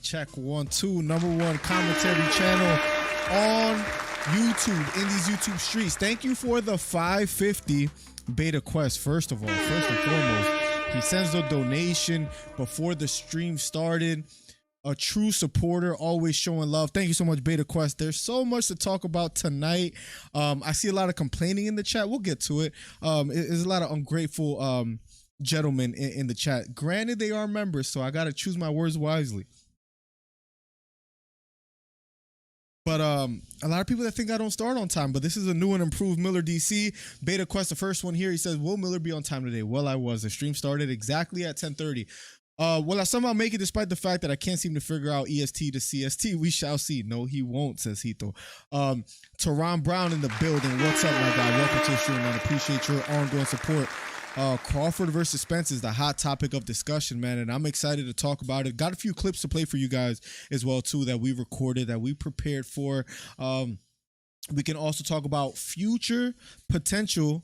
Check 1 2 #1 commentary channel on YouTube, in these YouTube streets. Thank you for the 550 beta quest. First and foremost, he sends the donation before the stream started. A true supporter, always showing love. Thank you so much, Beta Quest. There's so much to talk about tonight. I see a lot of complaining in the chat. We'll get to it. There's a lot of ungrateful gentlemen in the chat. Granted, they are members, so I got to choose my words wisely. But a lot of people that think I don't start on time, but this is a new and improved MillerDC. Beta Quest, the first one here. He says, will Miller be on time today? Well, I was. The stream started exactly at 10:30. Will I somehow make it despite the fact that I can't seem to figure out EST to CST? We shall see. No, he won't, says Hito. Teron Brown in the building. What's up, my guy? Welcome to the stream, man. Appreciate your ongoing support. Crawford versus Spence is the hot topic of discussion, man, and I'm excited to talk about it. Got a few clips to play for you guys as well, too, that we recorded, that we prepared for. We can also talk about future potential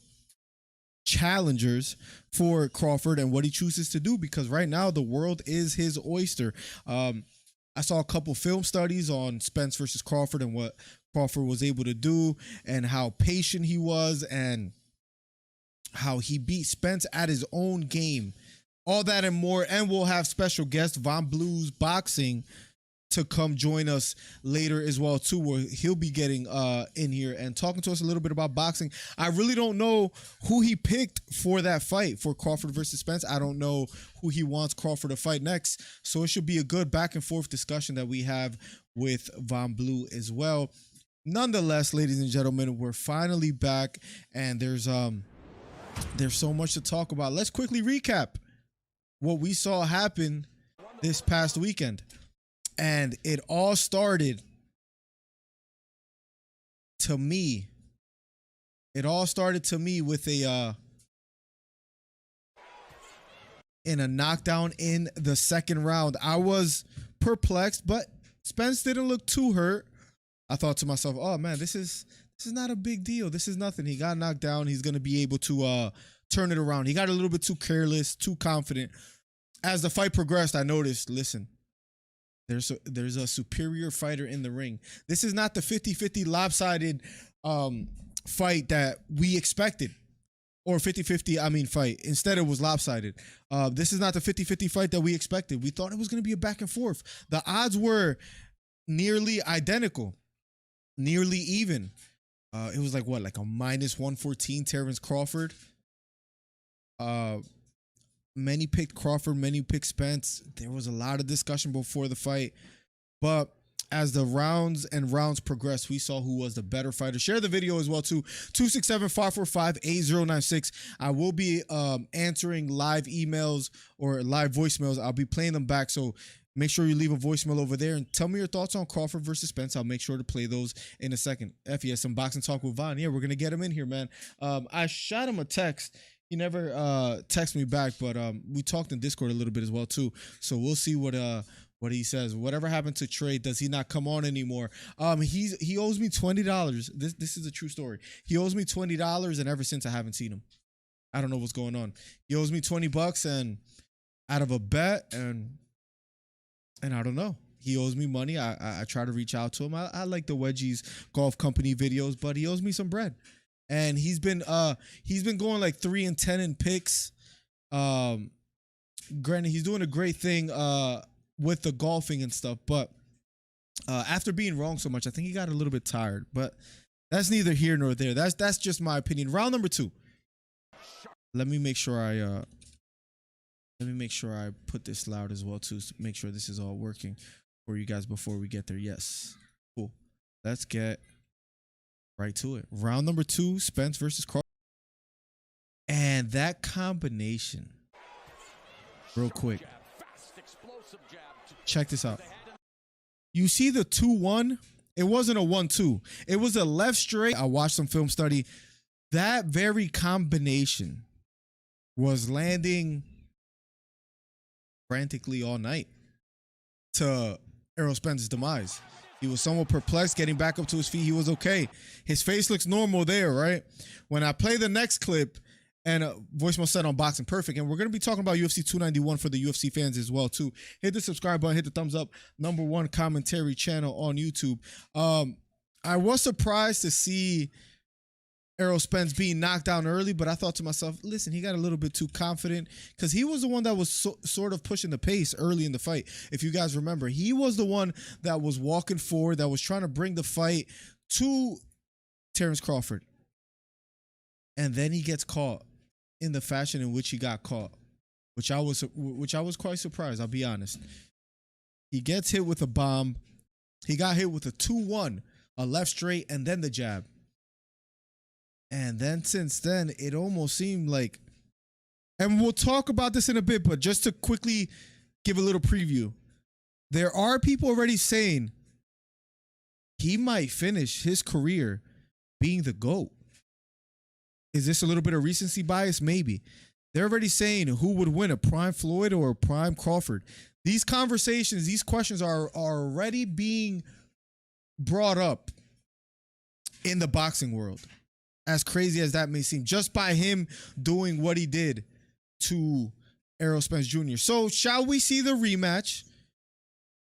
challengers for Crawford and what he chooses to do, because right now the world is his oyster. I saw a couple film studies on Spence versus Crawford and what Crawford was able to do and how patient he was and how he beat Spence at his own game. All that and more, and we'll have special guest Von Blues Boxing to come join us later as well too, where he'll be getting in here and talking to us a little bit about boxing. I really don't know who he picked for that fight for Crawford versus Spence. I don't know who he wants Crawford to fight next, so it should be a good back and forth discussion that we have with Von Blue as well. Nonetheless, ladies and gentlemen, we're finally back, and there's so much to talk about. Let's quickly recap what we saw happen this past weekend. And it all started, to me, with a knockdown in the second round. I was perplexed, but Spence didn't look too hurt. I thought to myself, oh man, this is not a big deal. This is nothing. He got knocked down. He's going to be able to turn it around. He got a little bit too careless, too confident. As the fight progressed, I noticed, listen, there's a superior fighter in the ring. This is not the 50-50 lopsided fight that we expected. Or 50-50, fight. Instead, it was lopsided. This is not the 50-50 fight that we expected. We thought it was going to be a back and forth. The odds were nearly identical. Nearly even. It was like a -114 Terrence Crawford. Many picked Crawford, many picked Spence. There was a lot of discussion before the fight, but as the rounds progressed, we saw who was the better fighter. Share the video as well too. 267-545-8096. I will be answering live emails or live voicemails. I'll be playing them back, so make sure you leave a voicemail over there and tell me your thoughts on Crawford versus Spence. I'll make sure to play those in a second. Yes, some boxing talk with Von. Yeah, we're gonna get him in here, man. I shot him a text. He never texted me back, but we talked in Discord a little bit as well too. So we'll see what he says. Whatever happened to Trey? Does he not come on anymore? He owes me $20. This is a true story. He owes me $20, and ever since I haven't seen him. I don't know what's going on. He owes me $20 and out of a bet, and I don't know. He owes me money. I try to reach out to him. I like the Wedgies Golf Company videos, but he owes me some bread. And he's been going like 3-10 in picks. Granted, he's doing a great thing with the golfing and stuff. But after being wrong so much, I think he got a little bit tired. But that's neither here nor there. That's just my opinion. Round number 2. Let me make sure I put this loud as well too, to make sure this is all working for you guys before we get there. Yes. Cool. Let's get right to it. Round number 2, Spence versus Crawford. And that combination, real quick. Check this out. You see the 2-1? It wasn't a 1-2. It was a left straight. I watched some film study. That very combination was landing frantically all night to Errol Spence's demise. He was somewhat perplexed, getting back up to his feet. He was okay. His face looks normal there, right? When I play the next clip, and voicemail set on Boxing Perfect, and we're going to be talking about UFC 291 for the UFC fans as well, too. Hit the subscribe button, hit the thumbs up, #1 commentary channel on YouTube. I was surprised to see Errol Spence being knocked down early, but I thought to myself, listen, he got a little bit too confident because he was the one that was sort of pushing the pace early in the fight. If you guys remember, he was the one that was walking forward, that was trying to bring the fight to Terrence Crawford. And then he gets caught in the fashion in which he got caught, which I was quite surprised, I'll be honest. He gets hit with a bomb. He got hit with a 2-1, a left straight, and then the jab. And then since then, it almost seemed like, and we'll talk about this in a bit, but just to quickly give a little preview, there are people already saying he might finish his career being the GOAT. Is this a little bit of recency bias? Maybe. They're already saying who would win, a prime Floyd or a prime Crawford. These conversations, these questions are already being brought up in the boxing world. As crazy as that may seem, just by him doing what he did to Errol Spence Jr. So shall we see the rematch?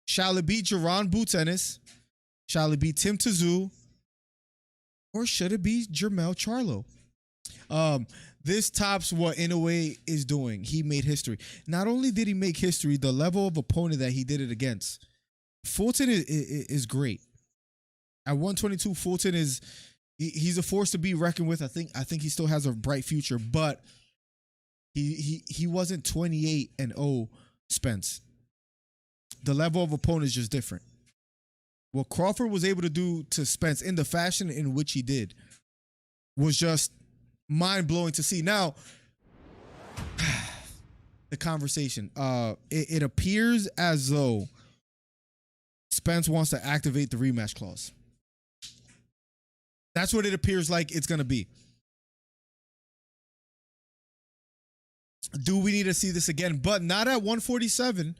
Shall it be Jaron Boots Ennis? Shall it be Tim Tszyu? Or should it be Jermell Charlo? This tops what Inoue is doing. He made history. Not only did he make history, the level of opponent that he did it against. Fulton is great. At 122, Fulton he's a force to be reckoned with. I think he still has a bright future, but he wasn't 28-0 Spence. The level of opponent is just different. What Crawford was able to do to Spence in the fashion in which he did was just mind-blowing to see. Now, the conversation. It appears as though Spence wants to activate the rematch clause. That's what it appears like it's going to be. Do we need to see this again? But not at 147.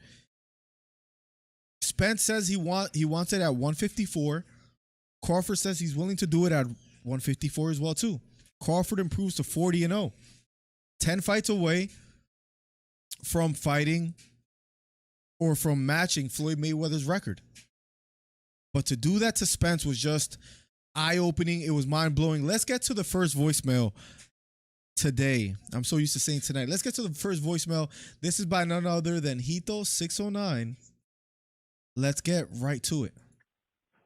Spence says he wants it at 154. Crawford says he's willing to do it at 154 as well, too. Crawford improves to 40-0. 10 fights away from fighting or from matching Floyd Mayweather's record. But to do that to Spence was just eye-opening. It was mind-blowing. Let's get to the first voicemail today. I'm so used to saying tonight. Let's get to the first voicemail. This is by none other than Hito609. Let's get right to it.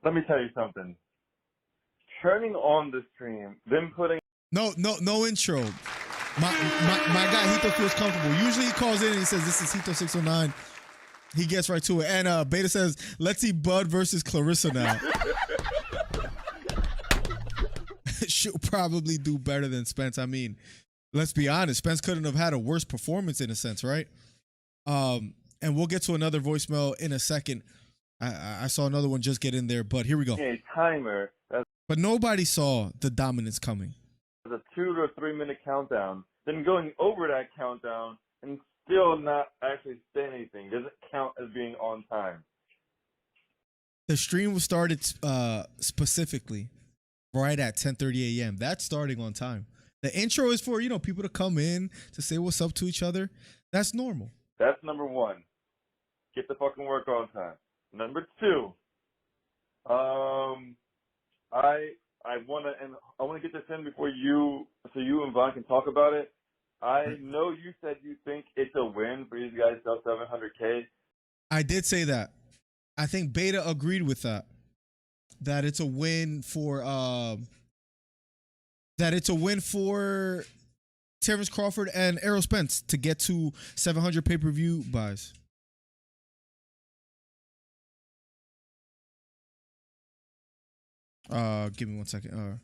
Let me tell you something. Turning on the stream, then putting... No intro. My guy Hito feels comfortable. Usually he calls in and he says, this is Hito609. He gets right to it. And Beta says, let's see Bud versus Clarissa now. She'll probably do better than Spence. I mean, let's be honest. Spence couldn't have had a worse performance in a sense, right? And we'll get to another voicemail in a second. I saw another one just get in there, but here we go. A timer. But nobody saw the dominance coming. A 2 to 3 minute countdown. Then going over that countdown and still not actually say anything doesn't count as being on time. The stream was started specifically right at 10:30 a.m. That's starting on time. The intro is for, people to come in to say what's up to each other. That's normal. That's number one. Get the fucking work on time. Number two, I want to get this in before you and Vaughn can talk about it. I know you said you think it's a win for these guys to sell $700K. I did say that. I think Beta agreed with that. That it's a win for Terrence Crawford and Errol Spence to get to 700 pay-per-view buys. Give me 1 second.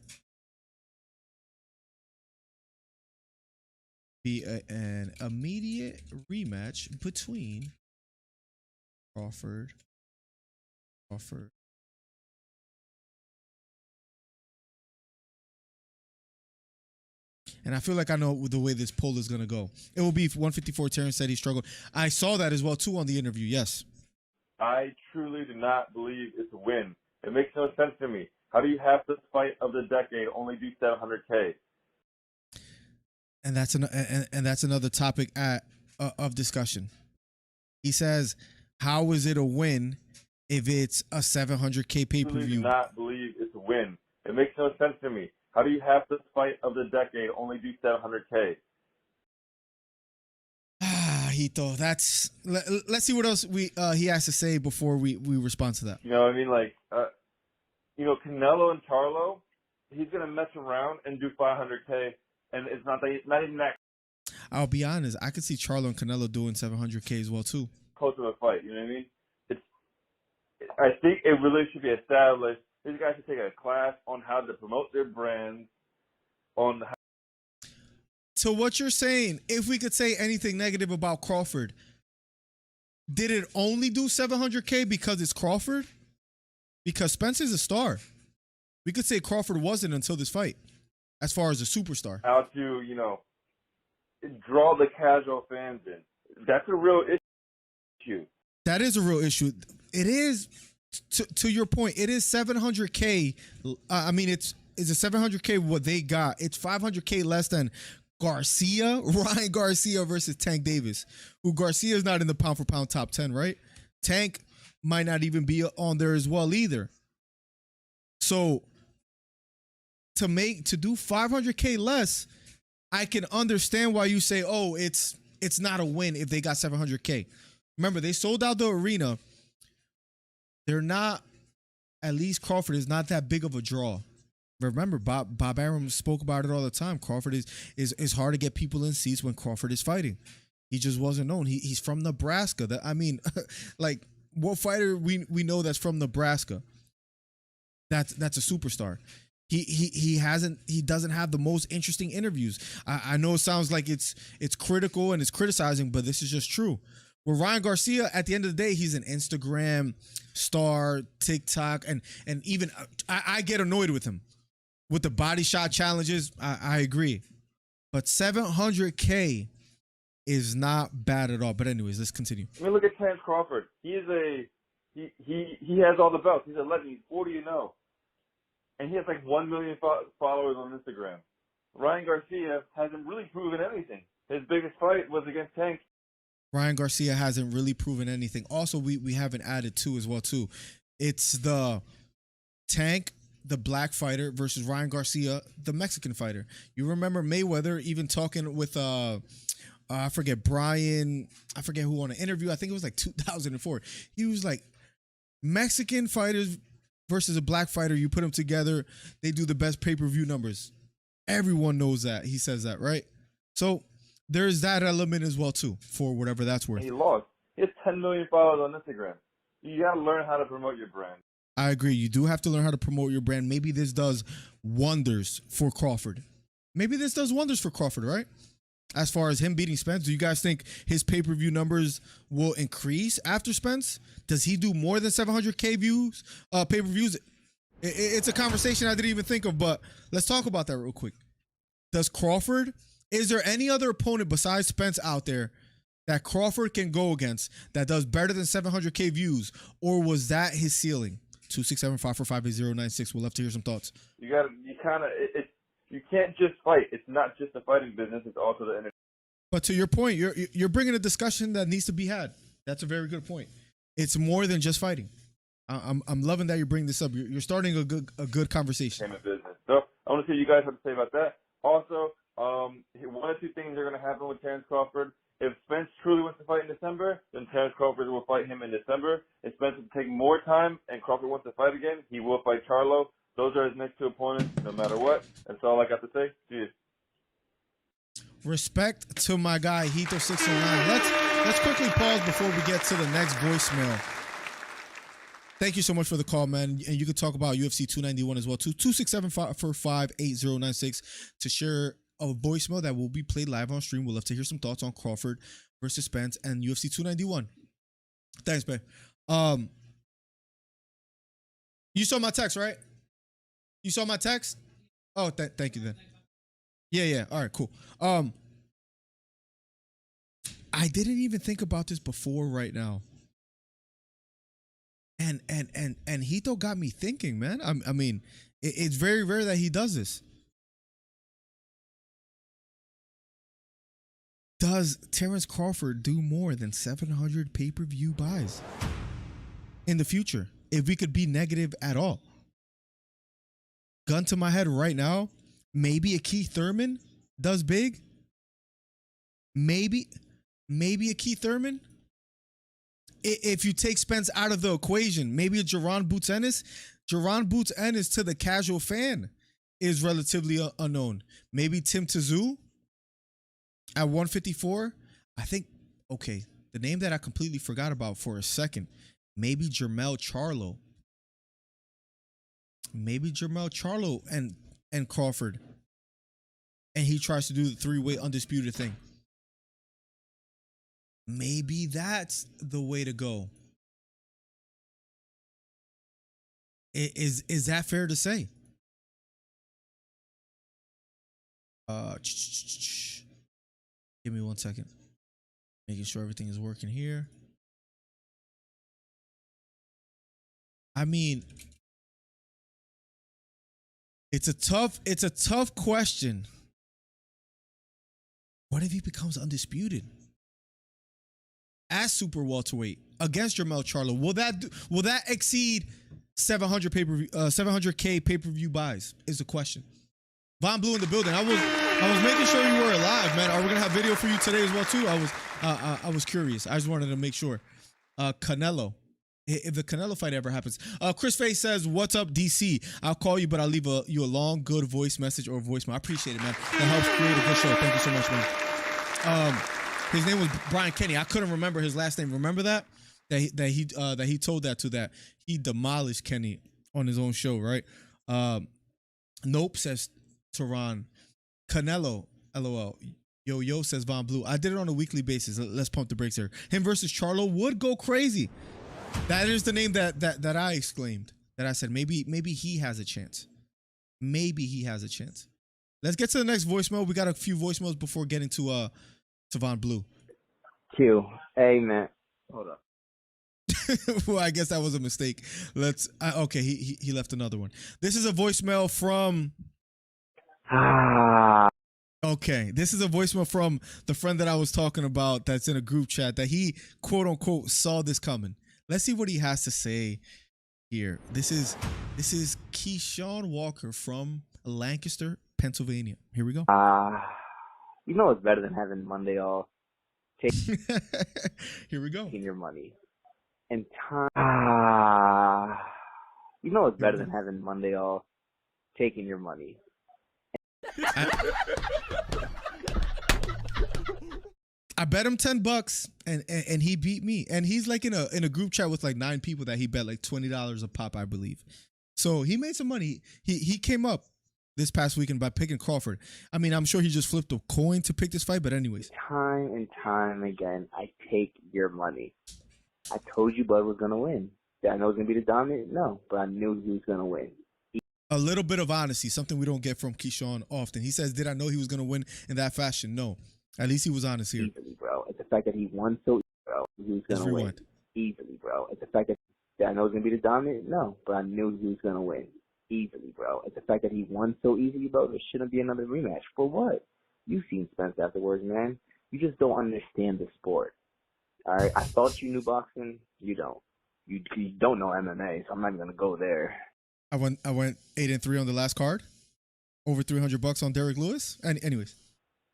Be an immediate rematch between Crawford. And I feel like I know the way this poll is going to go. It will be 154. Terrence said he struggled. I saw that as well, too, on the interview. Yes. I truly do not believe it's a win. It makes no sense to me. How do you have this fight of the decade only do 700K? And that's another topic of discussion. He says, how is it a win if it's a 700K pay-per-view? I truly do not believe it's a win. It makes no sense to me. How do you have this fight of the decade only do 700K? Hito, let's see what else he has to say before we respond to that. You know what I mean? Like, Canelo and Charlo, he's going to mess around and do 500K, and it's not even that I'll be honest, I could see Charlo and Canelo doing 700K as well, too. close of a fight, you know what I mean? I think it really should be established. These guys should take a class on how to promote their brands. So what you're saying, if we could say anything negative about Crawford, did it only do 700K because it's Crawford? Because Spence is a star. We could say Crawford wasn't until this fight, as far as a superstar. How to, draw the casual fans in. That's a real issue. That is a real issue. It is, to your point, it is 700K. I mean, it's a 700K what they got. It's 500K less than Ryan Garcia versus Tank Davis, who Garcia is not in the pound for pound top 10, right? Tank might not even be on there as well either. So to do 500K less, I can understand why you say, oh, it's not a win if they got 700K. Remember, they sold out the arena. They're not, at least Crawford is not that big of a draw. Remember, Bob Arum spoke about it all the time. Crawford is hard to get people in seats when Crawford is fighting. He just wasn't known. He's from Nebraska. Like, what fighter we know that's from Nebraska? That's a superstar. He doesn't have the most interesting interviews. I know it sounds like it's critical and it's criticizing, but this is just true. With Ryan Garcia, at the end of the day, he's an Instagram star, TikTok, and even I get annoyed with him. With the body shot challenges, I agree. But 700K is not bad at all. But anyways, let's continue. I mean, look at Terrence Crawford. He has all the belts. He's a legend. He's 40-0. And he has like 1 million followers on Instagram. Ryan Garcia hasn't really proven anything. His biggest fight was against Tank. Ryan Garcia hasn't really proven anything. Also, we haven't added two as well, too. It's the Tank, the black fighter, versus Ryan Garcia, the Mexican fighter. You remember Mayweather even talking with I forget who on an interview. I think it was like 2004. He was like, Mexican fighters versus a black fighter, you put them together, they do the best pay-per-view numbers. Everyone knows that. He says that, right? So there's that element as well, too, for whatever that's worth. He lost. He has 10 million followers on Instagram. You got to learn how to promote your brand. I agree. You do have to learn how to promote your brand. Maybe this does wonders for Crawford. Right? As far as him beating Spence, do you guys think his pay-per-view numbers will increase after Spence? Does he do more than 700K views, pay-per-views? It's a conversation I didn't even think of, but let's talk about that real quick. Is there any other opponent besides Spence out there that Crawford can go against that does better than 700K views, or was that his ceiling? 267-545-8096. We'll love to hear some thoughts. You can't just fight. It's not just a fighting business. It's also the entertainment. But to your point, you're bringing a discussion that needs to be had. That's a very good point. It's more than just fighting. I'm loving that you're bringing this up. You're starting a good conversation. Business. So I want to see what you guys have to say about that. Also, one or two things are going to happen with Terrence Crawford. If Spence truly wants to fight in December, then Terrence Crawford will fight him in December. If Spence will take more time and Crawford wants to fight again, he will fight Charlo. Those are his next two opponents, no matter what. That's all I got to say. Cheers. Respect to my guy Hito609. Let's quickly pause before we get to the next voicemail. Thank you so much for the call, man. And you can talk about UFC 291 as well, too. 267-445-8096 to share a voicemail that will be played live on stream. We'll love to hear some thoughts on Crawford versus Spence and UFC 291. Thanks, babe. You saw my text, right? You saw my text? Oh, thank you then. Yeah. All right, cool. I didn't even think about this before right now. And Hito got me thinking, man. I mean, it's very rare that he does this. Does Terrence Crawford do more than 700 pay-per-view buys in the future? If we could be negative at all. Gun to my head right now, maybe a Keith Thurman does big. Maybe a Keith Thurman. If you take Spence out of the equation, maybe a Jaron Boots Ennis. Jaron Boots Ennis to the casual fan is relatively unknown. Maybe Tim Tszyu at 154. I think, okay, the name that I completely forgot about for a second, maybe Jermell Charlo. Maybe Jermell Charlo and Crawford. And he tries to do the three-way undisputed thing. Maybe that's the way to go. Is that fair to say? Give me 1 second. Making sure everything is working here. I mean, it's a tough question. What if he becomes undisputed as super welterweight against Jermell Charlo? Will that exceed 700K pay-per-view buys? Is the question. Von Blue in the building. I was making sure you were alive, man. Are we gonna have video for you today as well too? I was curious. I just wanted to make sure. Canelo. If the Canelo fight ever happens. Chris Faye says, "What's up, DC? I'll call you, but I'll leave you a long, good voice message or voicemail." I appreciate it, man. That helps create a good show. Thank you so much, man. His name was Brian Kenny. I couldn't remember his last name. Remember that? That he told that he demolished Kenny on his own show, right? Nope, says Tehran. Canelo, LOL. Yo says Von Blue. I did it on a weekly basis. Let's pump the brakes here. Him versus Charlo would go crazy. That is the name that I exclaimed. That I said maybe he has a chance. Maybe he has a chance. Let's get to the next voicemail. We got a few voicemails before getting to Von Blue. Q. Hey, man. Hold up. Well, I guess that was a mistake. Okay, he left another one. This is a voicemail from... Okay, this is a voicemail from the friend that I was talking about that's in a group chat that he, quote unquote, saw this coming. Let's see what he has to say here. This is Keyshawn Walker from Lancaster, Pennsylvania. Here we go. You know it's better than having Monday off. Here we go. Taking your money. And time. You know it's better than having Monday off. Taking your money. I bet him $10 and he beat me. And he's like in a group chat with like 9 people that he bet like $20 a pop, I believe. So he made some money. He came up this past weekend by picking Crawford. I mean, I'm sure he just flipped a coin to pick this fight, but anyways. Time and time again, I take your money. I told you Bud was going to win. Did I know it was going to be the dominant? No, but I knew he was going to win. A little bit of honesty, something we don't get from Keyshawn often. He says, did I know he was going to win in that fashion? No. At least he was honest here. Easily, bro. It's the fact that he won so easily, bro. He was going to win. Easily, bro. It's the fact that I know it was going to be the dominant? No, but I knew he was going to win. Easily, bro. It's the fact that he won so easily, bro. There shouldn't be another rematch. For what? You've seen Spence afterwards, man. You just don't understand the sport. All right? I thought you knew boxing. You don't. You don't know MMA, so I'm not even going to go there. I went 8-3 on the last card. Over $300 on Derek Lewis. And anyways.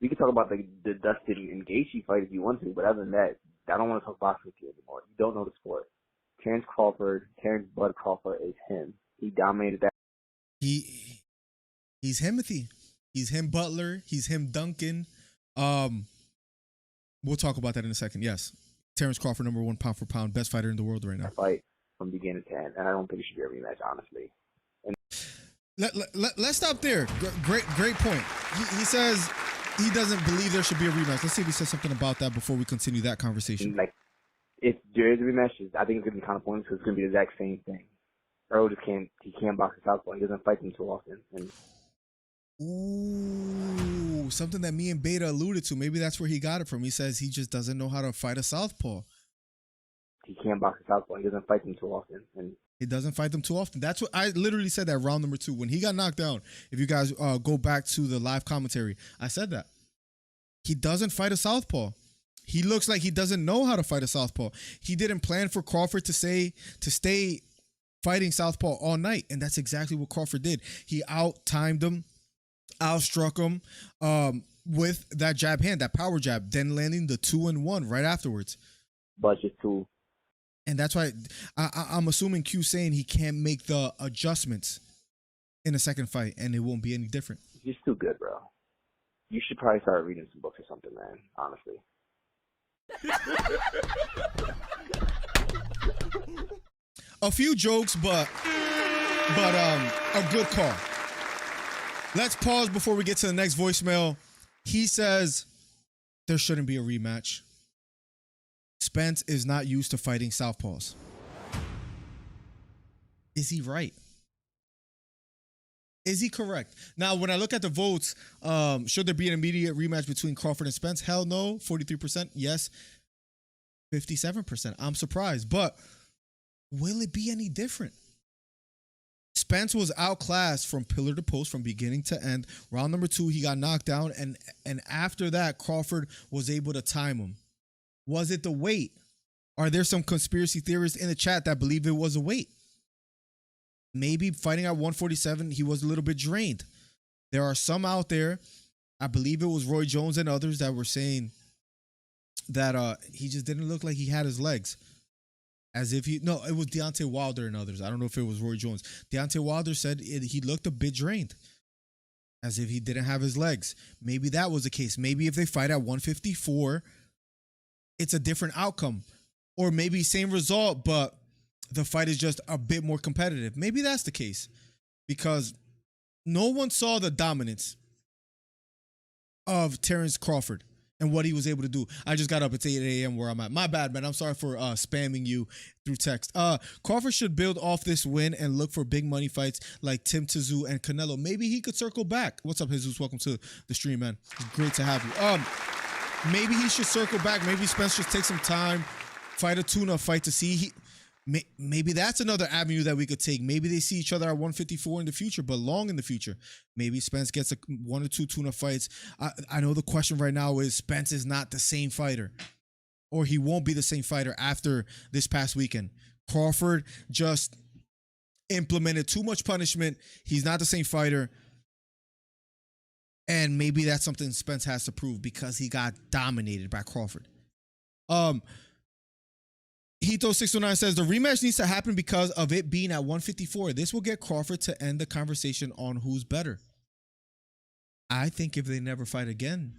We could talk about the Dustin and Gaethje fight if you want to, but other than that, I don't want to talk boxing with you anymore. You don't know the sport. Terrence Bud Crawford is him. He dominated that. He's Himothy. He's him Butler. He's him Duncan. We'll talk about that in a second. Yes. Terrence Crawford, number 1 pound for pound, best fighter in the world right now. Fight from beginning to end, and I don't think it should be a rematch, honestly. Let's stop there. Great point. He says he doesn't believe there should be a rematch. Let's see if he says something about that before we continue that conversation. Like, if there is a rematch, I think it's going to be kind of pointless because it's going to be the exact same thing. Earl just can't box the southpaw. He doesn't fight them too often. And ooh, something that me and Beta alluded to. Maybe that's where he got it from. He says he just doesn't know how to fight a southpaw. He can't box the southpaw. He doesn't fight them too often. And he doesn't fight them too often. That's what I literally said that round number 2. When he got knocked down, if you guys go back to the live commentary, I said that. He doesn't fight a southpaw. He looks like he doesn't know how to fight a southpaw. He didn't plan for Crawford to stay fighting southpaw all night, and that's exactly what Crawford did. He out-timed him, outstruck him with that jab hand, that power jab, then landing the 2-1 right afterwards. Budget too. And that's why I'm assuming Q's saying he can't make the adjustments in a second fight, and it won't be any different. He's too good, bro. You should probably start reading some books or something, man, honestly. A few jokes, but a good call. Let's pause before we get to the next voicemail. He says there shouldn't be a rematch. Spence is not used to fighting southpaws. Is he right? Is he correct? Now, when I look at the votes, should there be an immediate rematch between Crawford and Spence? Hell no. 43%. Yes. 57%. I'm surprised. But will it be any different? Spence was outclassed from pillar to post from beginning to end. Round number 2, he got knocked down. And after that, Crawford was able to time him. Was it the weight? Are there some conspiracy theorists in the chat that believe it was a weight? Maybe fighting at 147, he was a little bit drained. There are some out there, I believe it was Roy Jones and others that were saying that he just didn't look like he had his legs. As if it was Deontay Wilder and others. I don't know if it was Roy Jones. Deontay Wilder said he looked a bit drained. As if he didn't have his legs. Maybe that was the case. Maybe if they fight at 154, it's a different outcome. Or maybe same result, but the fight is just a bit more competitive. Maybe that's the case. Because no one saw the dominance of Terrence Crawford and what he was able to do. I just got up. It's 8 a.m. where I'm at. My bad, man. I'm sorry for spamming you through text. Crawford should build off this win and look for big money fights like Tim Tszyu and Canelo. Maybe he could circle back. What's up, Jesus? Welcome to the stream, man. It's great to have you. Maybe he should circle back. Maybe Spence should take some time, fight a tune-up fight to see. Maybe that's another avenue that we could take. Maybe they see each other at 154 in the future, but long in the future. Maybe Spence gets 1 or 2 tune-up fights. I know the question right now is Spence is not the same fighter, or he won't be the same fighter after this past weekend. Crawford just implemented too much punishment. He's not the same fighter. And maybe that's something Spence has to prove because he got dominated by Crawford. Hito609 says the rematch needs to happen because of it being at 154. This will get Crawford to end the conversation on who's better. I think if they never fight again,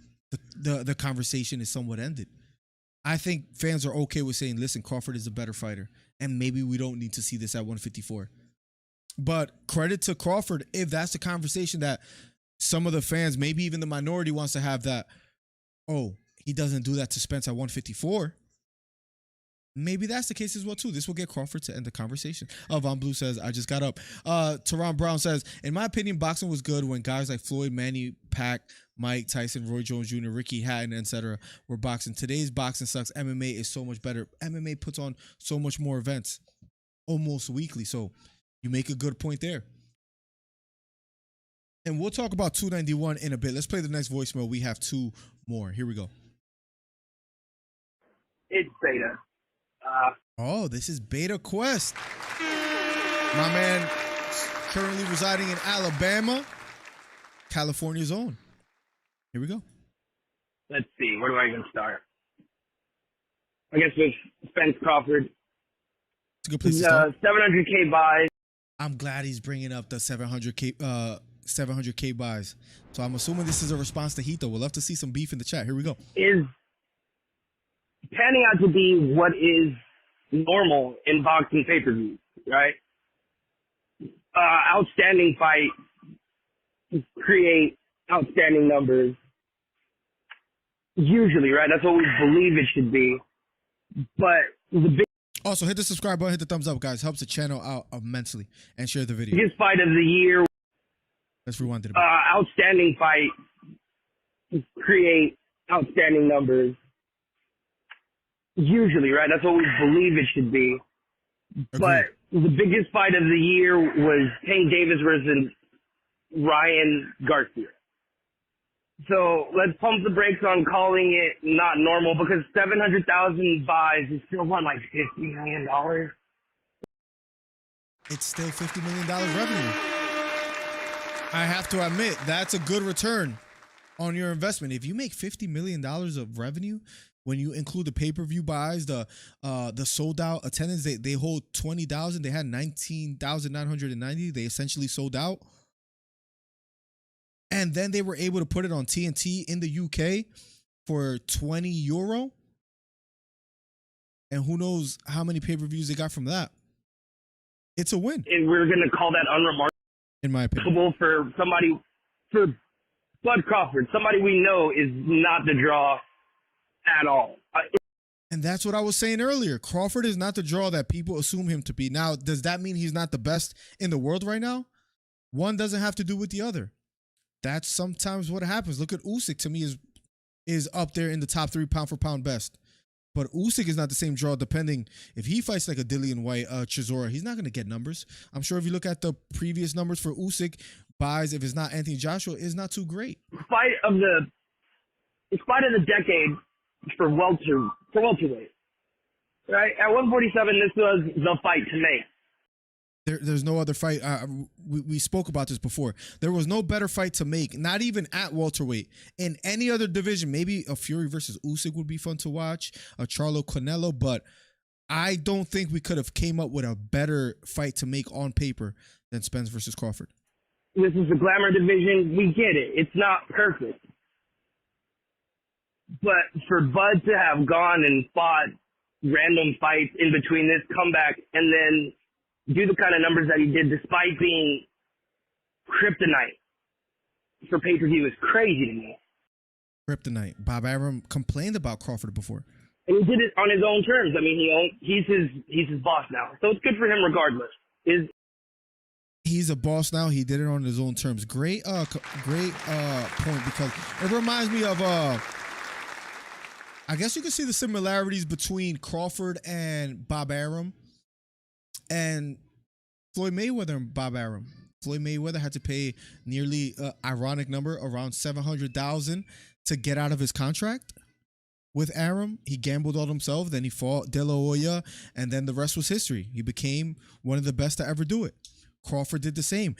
the conversation is somewhat ended. I think fans are okay with saying, listen, Crawford is a better fighter, and maybe we don't need to see this at 154. But credit to Crawford if that's the conversation that some of the fans, maybe even the minority, wants to have, that, oh, he doesn't do that to Spence at 154. Maybe that's the case as well, too. This will get Crawford to end the conversation. Von Blue says, I just got up. Teron Brown says, in my opinion, boxing was good when guys like Floyd, Manny, Pac, Mike Tyson, Roy Jones Jr., Ricky Hatton, etc. were boxing. Today's boxing sucks. MMA is so much better. MMA puts on so much more events almost weekly. So you make a good point there. And we'll talk about 291 in a bit. Let's play the next voicemail. We have 2 more. Here we go. It's Beta. This is Beta Quest. My man currently residing in Alabama, California's own. Here we go. Let's see. Where do I even start? against Spence Crawford. It's a good place to start. 700K buys. I'm glad he's bringing up the 700K buys. So I'm assuming this is a response to Heath, though. We'll love to see some beef in the chat. Here we go. Is panning out to be what is normal in boxing pay-per-views, right? Outstanding fight, create outstanding numbers. Usually, right? That's what we believe it should be. But the Also, hit the subscribe button, hit the thumbs up, guys. Helps the channel out immensely. And share the video. biggest fight of the year. Let's rewind it. Outstanding fight, create outstanding numbers. Usually, right? That's what we believe it should be. Agreed. But the biggest fight of the year was Tank Davis versus Ryan Garcia. So let's pump the brakes on calling it not normal, because 700,000 buys is still what, like $50 million? It's still $50 million revenue. I have to admit, that's a good return on your investment. If you make $50 million of revenue, when you include the pay-per-view buys, the sold out attendance, they hold 20,000. They had 19,990. They essentially sold out. And then they were able to put it on TNT in the UK for €20. And who knows how many pay-per-views they got from that. It's a win. And we're going to call that unremarkable, in my opinion, for somebody, for Bud Crawford, somebody we know is not the draw at all. And that's what I was saying earlier. Crawford is not the draw that people assume him to be. Now, does that mean he's not the best in the world right now? One doesn't have to do with the other. That's sometimes what happens. Look at Usyk. To me, is up there in the top 3 pound for pound best. But Usyk is not the same draw. Depending if he fights like a Dillian White, Chisora, he's not going to get numbers. I'm sure if you look at the previous numbers for Usyk, buys, if it's not Anthony Joshua, is not too great. Fight of the decade for welterweight, right? At 147, this was the fight to make. There's no other fight. We spoke about this before. There was no better fight to make, not even at welterweight. In any other division, maybe a Fury versus Usyk would be fun to watch, a Charlo Canelo, but I don't think we could have came up with a better fight to make on paper than Spence versus Crawford. This is the glamour division. We get it. It's not perfect. But for Bud to have gone and fought random fights in between this comeback and then do the kind of numbers that he did despite being kryptonite for pay-per-view is crazy to me. Kryptonite. Bob Arum complained about Crawford before. And he did it on his own terms. I mean, he's his boss now. So it's good for him regardless. He's a boss now. He did it on his own terms. Great point, because it reminds me of I guess you can see the similarities between Crawford and Bob Arum and Floyd Mayweather and Bob Arum. Floyd Mayweather had to pay nearly ironic number, around $700,000 to get out of his contract with Arum. He gambled on himself, then he fought De La Hoya, and then the rest was history. He became one of the best to ever do it. Crawford did the same.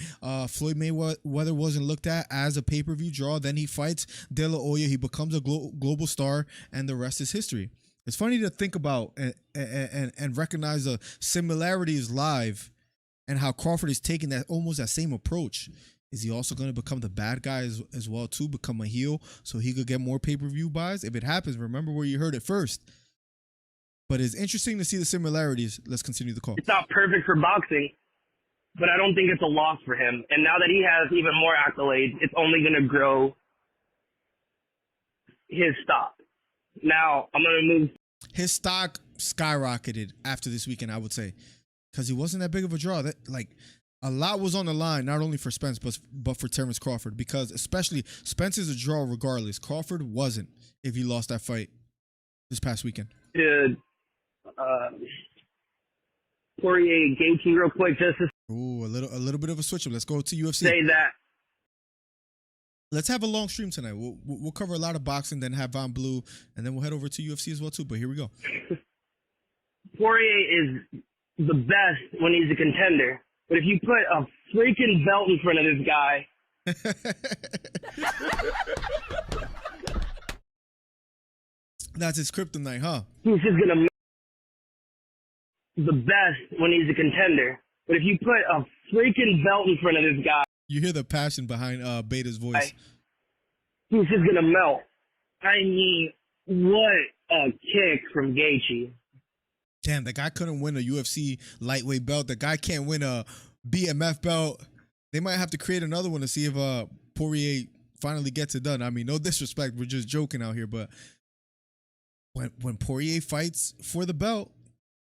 Floyd Mayweather wasn't looked at as a pay-per-view draw. Then he fights De La Hoya. He becomes a global star, and the rest is history. It's funny to think about and recognize the similarities live, and how Crawford is taking that almost that same approach. Is he also going to become the bad guy as well too, become a heel so he could get more pay-per-view buys? If it happens, remember where you heard it first. But it's interesting to see the similarities. Let's continue the call. It's not perfect for boxing, but I don't think it's a loss for him. And now that he has even more accolades, it's only going to grow his stock. Now, I'm going to move. His stock skyrocketed after this weekend, I would say, because he wasn't that big of a draw. That, like, a lot was on the line, not only for Spence, but for Terrence Crawford, because especially Spence is a draw regardless. Crawford wasn't if he lost that fight this past weekend. Poirier Gaethje real quick, just to Ooh, a little bit of a switch up. Let's go to UFC. say that. Let's have a long stream tonight. We'll cover a lot of boxing, then have Von Blue, and then we'll head over to UFC as well too. But here we go. Poirier is the best when he's a contender, but if you put a freaking belt in front of this guy, That's his kryptonite, huh? He's just gonna make the best when he's a contender. But if you put a freaking belt in front of this guy, You hear the passion behind Beta's voice. he's just gonna melt. I mean, what a kick from Gaethje. Damn, the guy couldn't win a UFC lightweight belt. The guy can't win a BMF belt. They might have to create another one to see if Poirier finally gets it done. I mean, no disrespect, we're just joking out here, but when Poirier fights for the belt,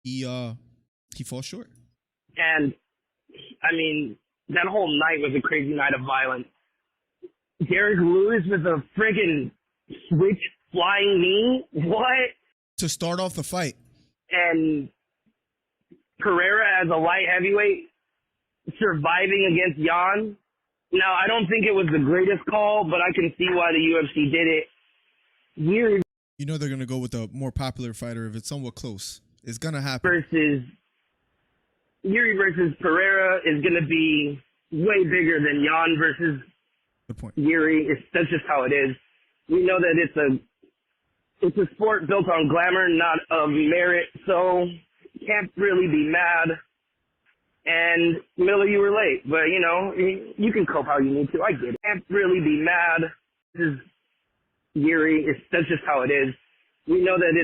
he falls short. And I mean, that whole night was a crazy night of violence. Derek Lewis with a friggin' switch flying knee. What? To start off the fight. And Pereira as a light heavyweight surviving against Jan. Now, I don't think it was the greatest call, but I can see why the UFC did it. Yuri You know they're going to go with a more popular fighter if it's somewhat close. It's going to happen. Yuri versus Pereira is going to be way bigger than Jan versus Good point. Yuri. That's just how it is. We know that it's a sport built on glamour, not of merit, so can't really be mad. And Miller, you were late, but you know, you can cope how you need to. I get it. Can't really be mad. This is Yuri. That's just how it is. We know that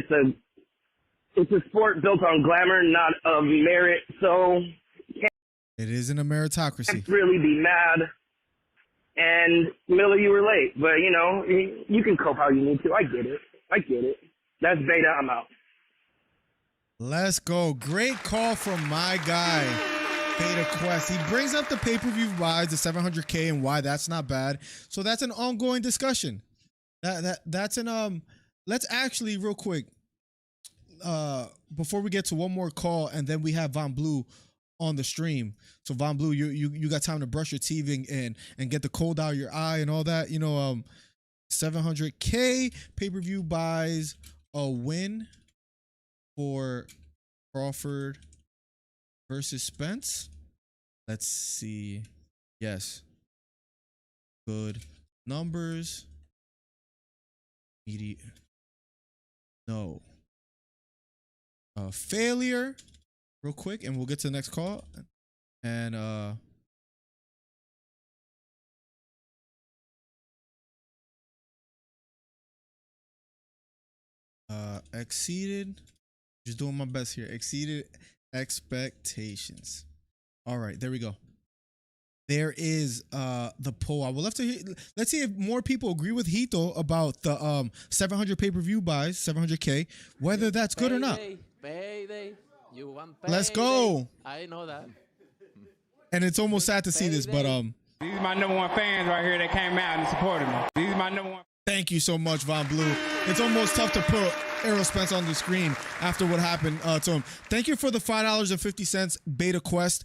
it's a sport built on glamour, not of merit, so It isn't a meritocracy. can't really be mad. And Miller, you were late, but you know, you can cope how you need to. I get it. That's Beta. I'm out. Let's go. Great call from my guy, Beta Quest. He brings up the pay-per-view buys, the 700K, and why that's not bad. So that's an ongoing discussion. That's an let's actually real quick before we get to one more call, and then we have Von Blue on the stream. So Von Blue, you got time to brush your teeth and get the cold out of your eye and all that. You know, 700K pay-per-view buys a win for Crawford versus Spence. Let's see. Yes. Good numbers. No. Failure. Real quick, and we'll get to the next call. And exceeded. Just doing my best here. Exceeded expectations. All right, there we go. There is the poll. I would love to hear. Let's see if more people agree with Hito about the 700 pay-per-view buys, 700K, whether that's good or not. Payday. You want payday. Let's go. I know that. And it's almost sad to see this, but These are my #1 fans right here that came out and supported me. These are my #1. Thank you so much, Von Blue. It's almost tough to put Errol Spence on the screen after what happened to him. Thank you for the $5.50 Beta Quest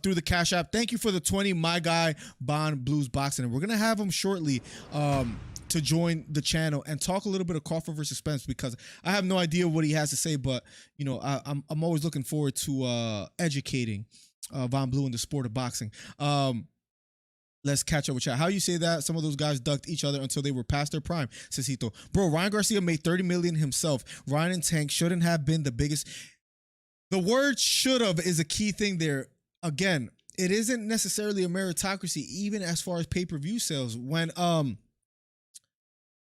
through the Cash App. Thank you for the 20, my guy, Bond Blues Boxing. And we're going to have him shortly to join the channel and talk a little bit of Crawford versus Spence, because I have no idea what he has to say, but, you know, I'm always looking forward to educating Von Blue in the sport of boxing. Let's catch up with chat. How you say that? Some of those guys ducked each other until they were past their prime, says Hito. Bro, Ryan Garcia made $30 million himself. Ryan and Tank shouldn't have been the biggest. The word should have is a key thing there. Again, it isn't necessarily a meritocracy, even as far as pay-per-view sales. When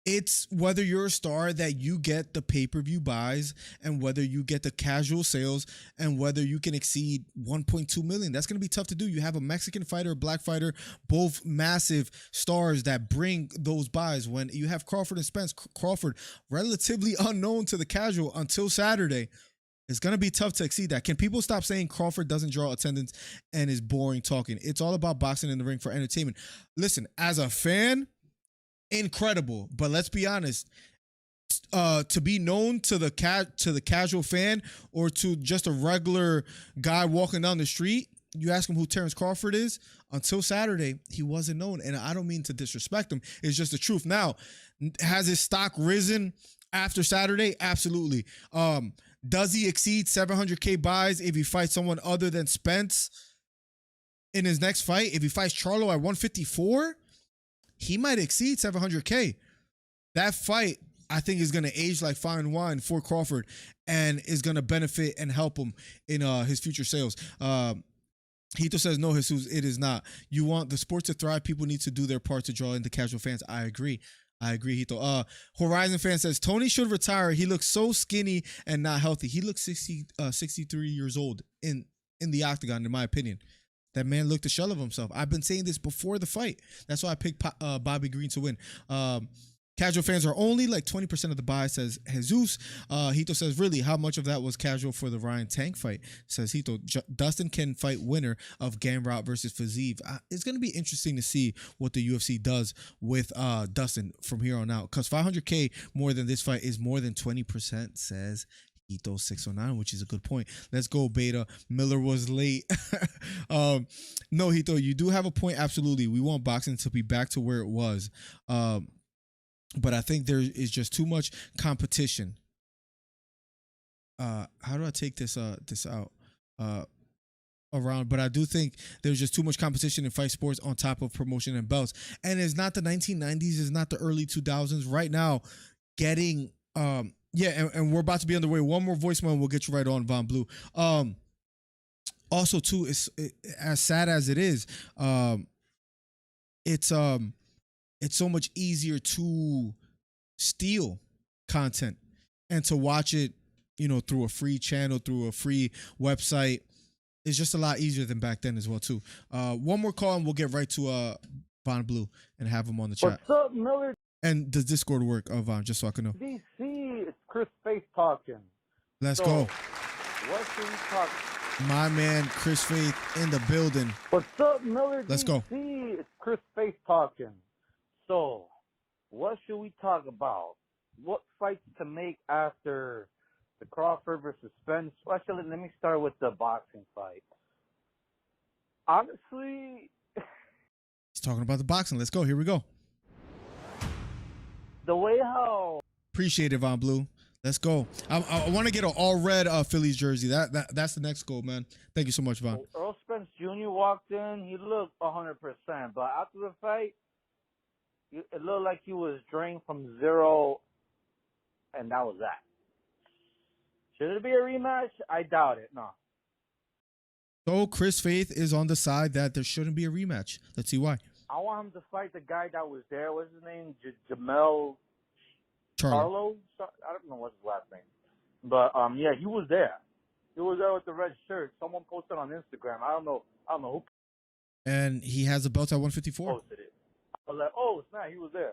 it's whether you're a star that you get the pay-per-view buys, and whether you get the casual sales, and whether you can exceed 1.2 million. That's going to be tough to do. You have a Mexican fighter, a black fighter, both massive stars that bring those buys. When you have Crawford and Spence, Crawford relatively unknown to the casual until Saturday, it's going to be tough to exceed that. Can people stop saying Crawford doesn't draw attendance and is boring talking? It's all about boxing in the ring for entertainment. Listen, as a fan, incredible, but let's be honest, to be known to the casual fan, or to just a regular guy walking down the street, you ask him who Terrence Crawford is, until Saturday he wasn't known. And I don't mean to disrespect him, it's just the truth. Now, has his stock risen after Saturday? Absolutely. Does he exceed 700K buys if he fights someone other than Spence in his next fight? If he fights Charlo at 154, he might exceed 700K. That fight I think is going to age like fine wine for Crawford and is going to benefit and help him in his future sales. Hito says, no, Jesus, it is not. You want the sport to thrive. People need to do their part to draw in the casual fans. I agree, Hito. Horizon fan says, Tony should retire. He looks so skinny and not healthy. He looks 63 years old in the octagon, in my opinion. That man looked a shell of himself. I've been saying this before the fight. That's why I picked Bobby Green to win. Casual fans are only like 20% of the buy, says Jesus. Hito says, really, how much of that was casual for the Ryan Tank fight? Says Hito. Dustin can fight winner of Gamrot versus Fiziev. It's going to be interesting to see what the UFC does with Dustin from here on out. Because 500K more than this fight is more than 20%, says Hito 609, which is a good point. Let's go, Beta. Miller was late. No, Hito, you do have a point. Absolutely. We want boxing to be back to where it was. But I think there is just too much competition. How do I take this out around? But I do think there's just too much competition in fight sports on top of promotion and belts. And it's not the 1990s, it's not the early 2000s. Right now, getting and we're about to be on the way. One more voicemail and we'll get you right on, Von Blue. Also, too, as sad as it is, it's so much easier to steal content and to watch it, through a free channel, through a free website. It's just a lot easier than back then as well, too. One more call and we'll get right to Von Blue and have him on the chat. What's up, Miller? And does Discord work, Von, just so I can know? DC, it's Chris Faith talking. Let's go. What should we talk? My man, Chris Faith in the building. What's up, Miller? Let's go. It's Chris Faith talking. So, what should we talk about? What fights to make after the Crawford versus Spence? Well, actually, let me start with the boxing fight. Honestly, he's talking about the boxing. Let's go. Here we go. The way how... Appreciate it, Von Blue. Let's go. I want to get an all-red Phillies jersey. That's the next goal, man. Thank you so much, Von. Earl Spence Jr. walked in. He looked 100%. But after the fight, it looked like he was drained from zero, and that was that. Should it be a rematch? I doubt it. No. So Chris Faith is on the side that there shouldn't be a rematch. Let's see why. I want him to fight the guy that was there. What's his name? Jamel Charlo? I don't know what's his last name. But, yeah, he was there. He was there with the red shirt. Someone posted on Instagram. I don't know who. And he has a belt at 154. Posted it. I was like, oh, snap, he was there.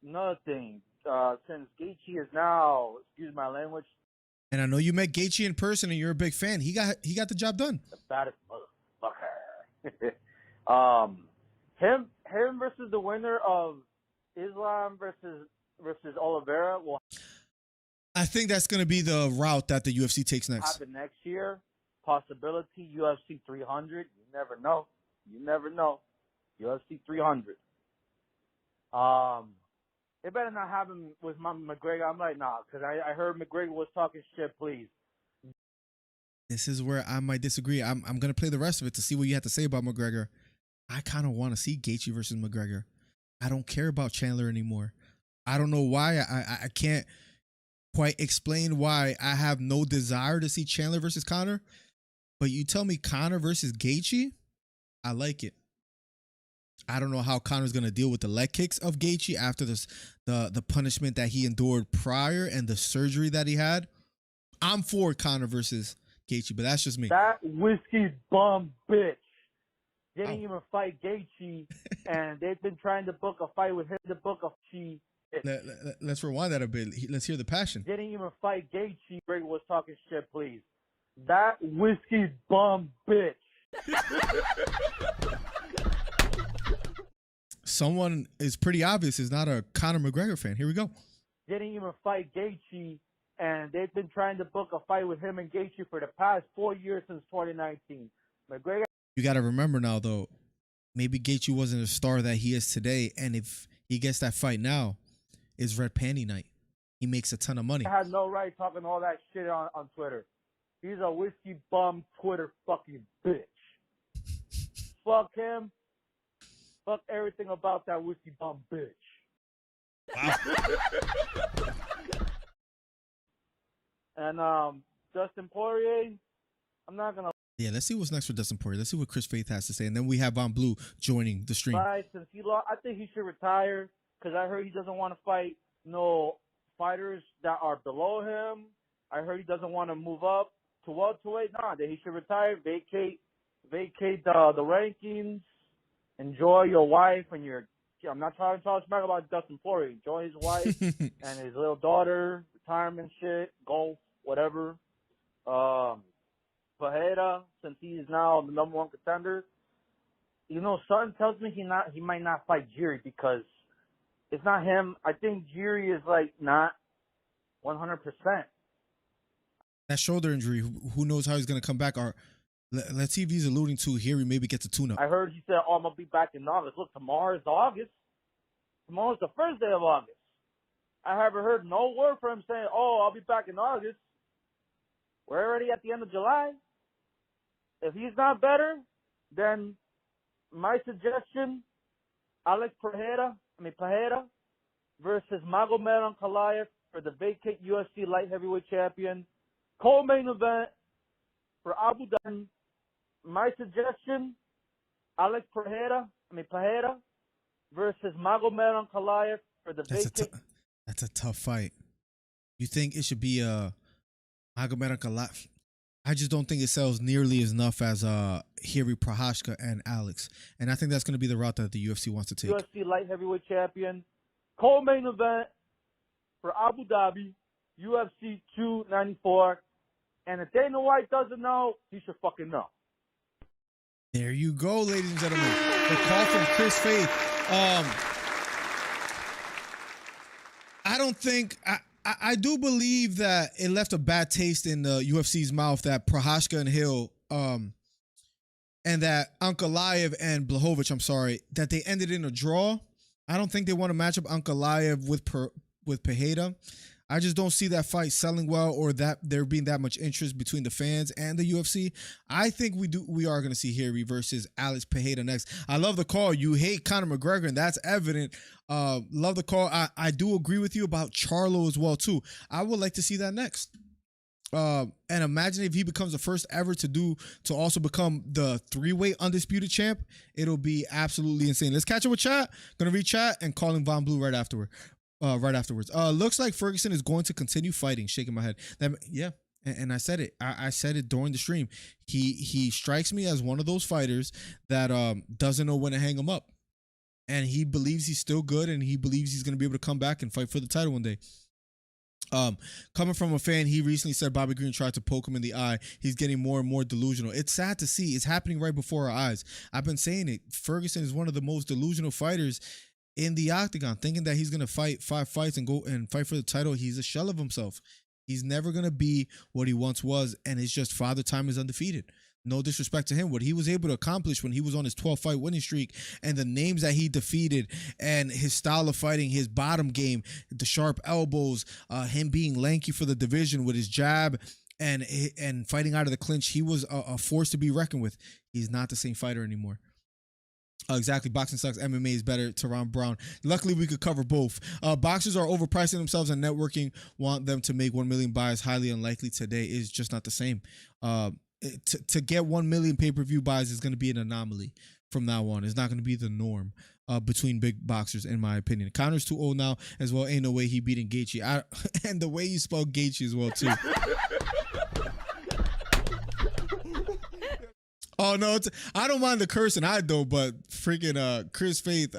Another thing, since Gaethje is now, excuse my language, and I know you met Gaethje in person and you're a big fan. He got the job done. the baddest motherfucker. Him versus the winner of Islam versus Oliveira will I think that's going to be the route that the UFC takes next. happen next year. Possibility UFC 300. You never know. UFC 300. It better not happen with McGregor. I'm like, nah, because I heard McGregor was talking shit, please. This is where I might disagree. I'm going to play the rest of it to see what you have to say about McGregor. I kind of want to see Gaethje versus McGregor. I don't care about Chandler anymore. I don't know why. I can't quite explain why I have no desire to see Chandler versus Conor. But you tell me Conor versus Gaethje, I like it. I don't know how Conor's going to deal with the leg kicks of Gaethje after the punishment that he endured prior and the surgery that he had. I'm for Conor versus Gaethje, but that's just me. That whiskey bum bitch didn't even fight Gaethje, and they've been trying to book a fight with him to book a she. Let's rewind that a bit. Let's hear the passion. Didn't even fight Gaethje. Greg was talking shit, please. That whiskey bum bitch. Someone is pretty obvious is not a Conor McGregor fan. Here we go. Didn't even fight Gaethje, and they've been trying to book a fight with him and Gaethje for the past 4 years since 2019. McGregor. You got to remember now, though, maybe Gaethje wasn't a star that he is today, and if he gets that fight now, it's red panty night. He makes a ton of money. I had no right talking all that shit on Twitter. He's a whiskey bum Twitter fucking bitch. Fuck him. Fuck everything about that whiskey bum bitch. Wow. And Dustin Poirier, I'm not gonna Yeah, let's see what's next for Dustin Poirier. Let's see what Chris Faith has to say, and then we have Von Blue joining the stream. lie. Since he lost, I think he should retire because I heard he doesn't want to fight no fighters that are below him. I heard he doesn't want to move up to welterweight. Nah, then he should retire, vacate the rankings, enjoy your wife and your. I'm not trying to talk smack about Dustin Poirier. Enjoy his wife and his little daughter, retirement shit, golf, whatever. Pereira, since he is now the number one contender, you know, something tells me he might not fight Jiri because it's not him. I think Jiri is like not 100%. That shoulder injury, who knows how he's going to come back? Or let's see if he's alluding to here. He maybe gets a tune-up. I heard he said, "Oh, I'm gonna be back in August." Look, tomorrow is August. Tomorrow's the first day of August. I haven't heard no word from him saying, "Oh, I'll be back in August." We're already at the end of July. If he's not better, then my suggestion, Alex Pereira versus Magomed Ankalaev for the vacant UFC light heavyweight champion. Co-main event for Abu Dhabi. My suggestion, Alex Pereira versus Magomed Ankalaev for the vacant. That's a tough fight. You think it should be Magomed Ankalaev? I just don't think it sells nearly as enough as Jiri Prochazka and Alex. And I think that's going to be the route that the UFC wants to take. UFC light heavyweight champion. Co-main event for Abu Dhabi, UFC 294. And if Dana White doesn't know, he should fucking know. There you go, ladies and gentlemen. The call from Chris Faith. I don't think... I do believe that it left a bad taste in the UFC's mouth that Prochazka and Hill, and that Ankalaev and Blachowicz, that they ended in a draw. I don't think they want to match up Ankalaev with Pereira. I just don't see that fight selling well, or that there being that much interest between the fans and the UFC. I think we are going to see Jiri versus Alex Pereira next. I love the call. You hate Conor McGregor, and that's evident. Love the call. I do agree with you about Charlo as well too. I would like to see that next. And imagine if he becomes the first ever to also become the 3-weight undisputed champ. It'll be absolutely insane. Let's catch up with chat. Gonna read chat and calling Von Blue right afterwards. Looks like Ferguson is going to continue fighting. Shaking my head. Yeah. And I said it. I said it during the stream. He strikes me as one of those fighters that doesn't know when to hang him up. And he believes he's still good, and he believes he's going to be able to come back and fight for the title one day. Coming from a fan, he recently said Bobby Green tried to poke him in the eye. He's getting more and more delusional. It's sad to see. It's happening right before our eyes. I've been saying it. Ferguson is one of the most delusional fighters in the octagon, thinking that he's going to fight 5 fights and go and fight for the title. He's a shell of himself. He's never going to be what he once was, and it's just Father Time is undefeated. No disrespect to him. What he was able to accomplish when he was on his 12-fight winning streak, and the names that he defeated, and his style of fighting, his bottom game, the sharp elbows, him being lanky for the division with his jab and fighting out of the clinch, he was a force to be reckoned with. He's not the same fighter anymore. Exactly. Boxing sucks. MMA is better. Teron Brown. Luckily, we could cover both. Boxers are overpricing themselves, and networking want them to make 1 million buys. Highly unlikely today. Is just not the same. To get 1 million pay-per-view buys is going to be an anomaly from now on. It's not going to be the norm between big boxers, in my opinion. Conor's too old now as well. Ain't no way he beating Gaethje. And the way you spell Gaethje as well, too. Oh, no, I don't mind the cursing. I don't, but freaking Chris Faith,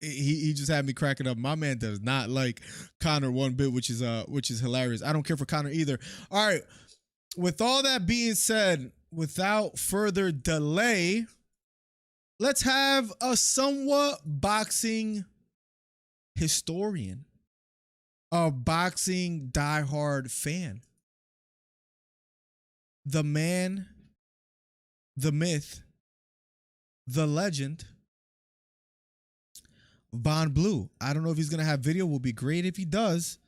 he just had me cracking up. My man does not like Conor one bit, which is hilarious. I don't care for Conor either. All right. With all that being said, without further delay, let's have a somewhat boxing historian, a boxing diehard fan, the man, the myth, the legend, Von Blue. I don't know if he's going to have video. Will be great if he does.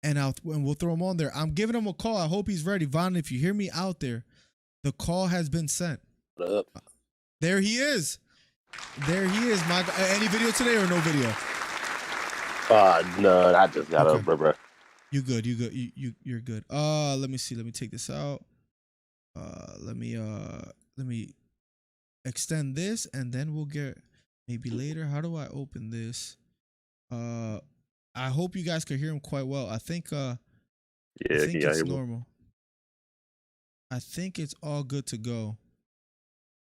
And we'll throw him on there. I'm giving him a call. I hope he's ready. Von, if you hear me out there, the call has been sent. What up? There he is. There he is, Michael. Any video today or no video? No, I just got Okay. up, bro. You good? You good? You're good. Let me see. Let me take this out. Let me extend this, and then we'll get maybe later. How do I open this? I hope you guys can hear him quite well. I think it's normal. I think it's all good to go.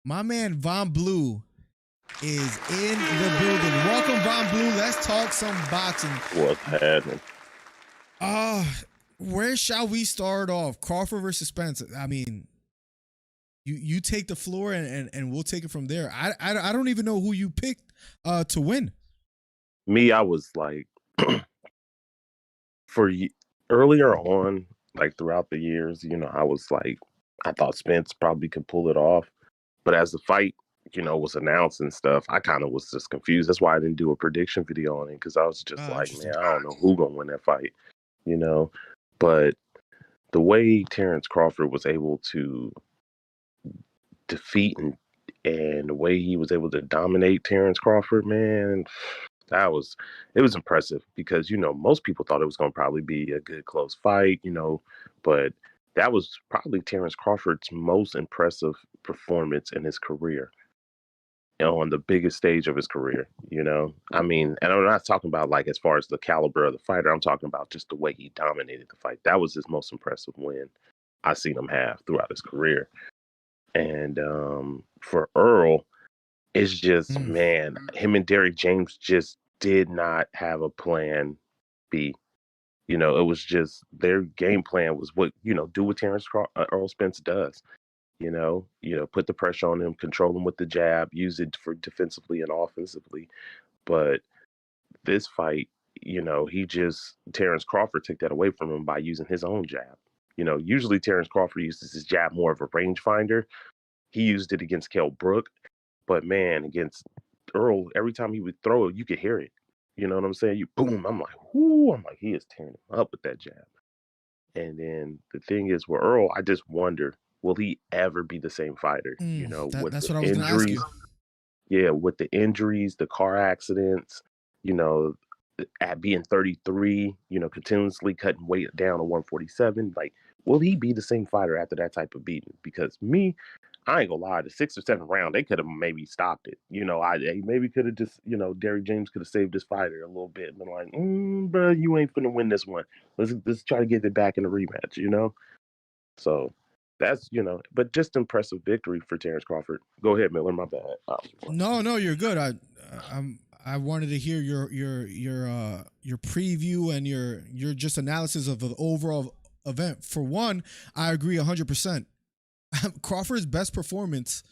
My man Von Blue is in the building. Welcome, Von Blue. Let's talk some boxing. What's happening? Where shall we start off? Crawford versus Spence. I mean, you take the floor and we'll take it from there. I don't even know who you picked to win. Me, I was like, earlier on, like throughout the years, I was like, I thought Spence probably could pull it off. But as the fight, was announced and stuff, I kind of was just confused. That's why I didn't do a prediction video on it, because I was just like, man, I don't know who's going to win that fight, But the way Terrence Crawford was able to defeat and the way he was able to dominate Terrence Crawford, man, it was impressive, because most people thought it was going to probably be a good close fight, but that was probably Terrence Crawford's most impressive performance in his career, on the biggest stage of his career. I mean, and I'm not talking about like as far as the caliber of the fighter, I'm talking about just the way he dominated the fight. That was his most impressive win I've seen him have throughout his career. And for Earl, it's just, man, him and Derrick James just did not have a plan B. It was just their game plan was do what Terrence Earl Spence does. Put the pressure on him, control him with the jab, use it for defensively and offensively. But this fight, Terrence Crawford took that away from him by using his own jab. Usually Terrence Crawford uses his jab more of a rangefinder. He used it against Kell Brook, but man, against Earl, every time he would throw it, you could hear it. You know what I'm saying? You boom. I'm like, whoo. I'm like, he is tearing him up with that jab. And then the thing is, with Earl, I just wonder, will he ever be the same fighter? With that's the what I was going to ask you. Yeah, with the injuries, the car accidents, at being 33, continuously cutting weight down to 147. Like, will he be the same fighter after that type of beating? Because I ain't gonna lie, the 6th or 7th round, they could have maybe stopped it. They maybe could have just, Derrick James could have saved this fighter a little bit and been like, bro, you ain't finna win this one. Let's try to get it back in the rematch, So that's, but just impressive victory for Terrence Crawford. Go ahead, Miller. My bad. No, you're good. I wanted to hear your preview and your just analysis of the overall event. For one, I agree 100%. Crawford's best performance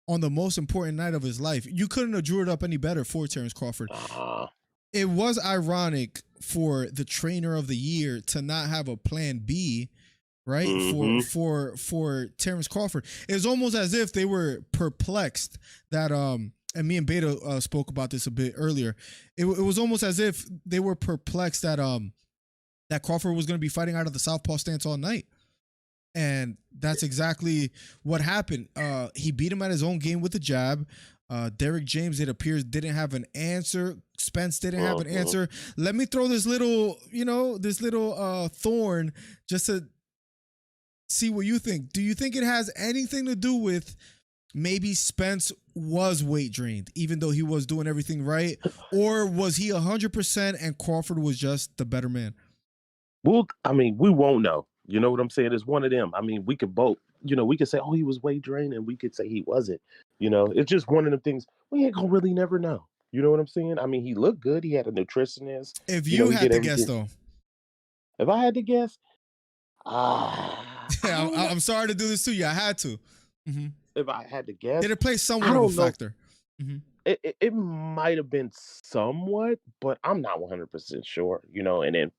on the most important night of his life. You couldn't have drew it up any better for Terrence Crawford. It was ironic for the trainer of the year to not have a plan B, right? Mm-hmm. For Terrence Crawford. It was almost as if they were perplexed that and me and Beta spoke about this a bit earlier. It was almost as if they were perplexed that that Crawford was going to be fighting out of the southpaw stance all night. And that's exactly what happened. He beat him at his own game with the jab. Derrick James, it appears, didn't have an answer. Spence didn't have an answer. Let me throw this little, thorn just to see what you think. Do you think it has anything to do with maybe Spence was weight drained, even though he was doing everything right? Or was he 100% and Crawford was just the better man? Well, I mean, we won't know. You know what I'm saying? It's one of them. I mean, we could both, we could say, oh, he was weight drained, and we could say he wasn't. It's just one of them things we ain't gonna really never know. You know what I'm saying? I mean, he looked good. He had a nutritionist. If you had to guess, though. If I had to guess, I'm sorry to do this to you. I had to. Mm-hmm. If I had to guess, did it play somewhat of a factor? Mm-hmm. It might have been somewhat, but I'm not 100% sure. And then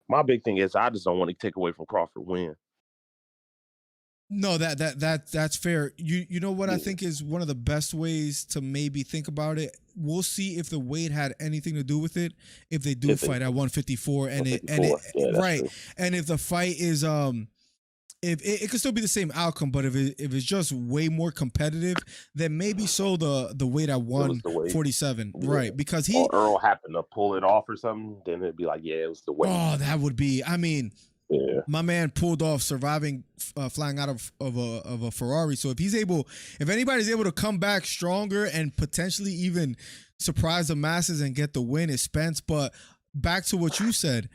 my big thing is I just don't want to take away from Crawford win. No, that's fair. You know what I think is one of the best ways to maybe think about it. We'll see if the weight had anything to do with it. If they do fight at 154 and right, true. And if the fight is if it could still be the same outcome, but if it's just way more competitive, then maybe so the weight at 147, right? Because or Earl happened to pull it off or something, then it'd be like, yeah, it was the weight. Oh, that would be. I mean, yeah. My man pulled off surviving flying out of a Ferrari. So if anybody's able to come back stronger and potentially even surprise the masses and get the win, it's Spence. But back to what you said,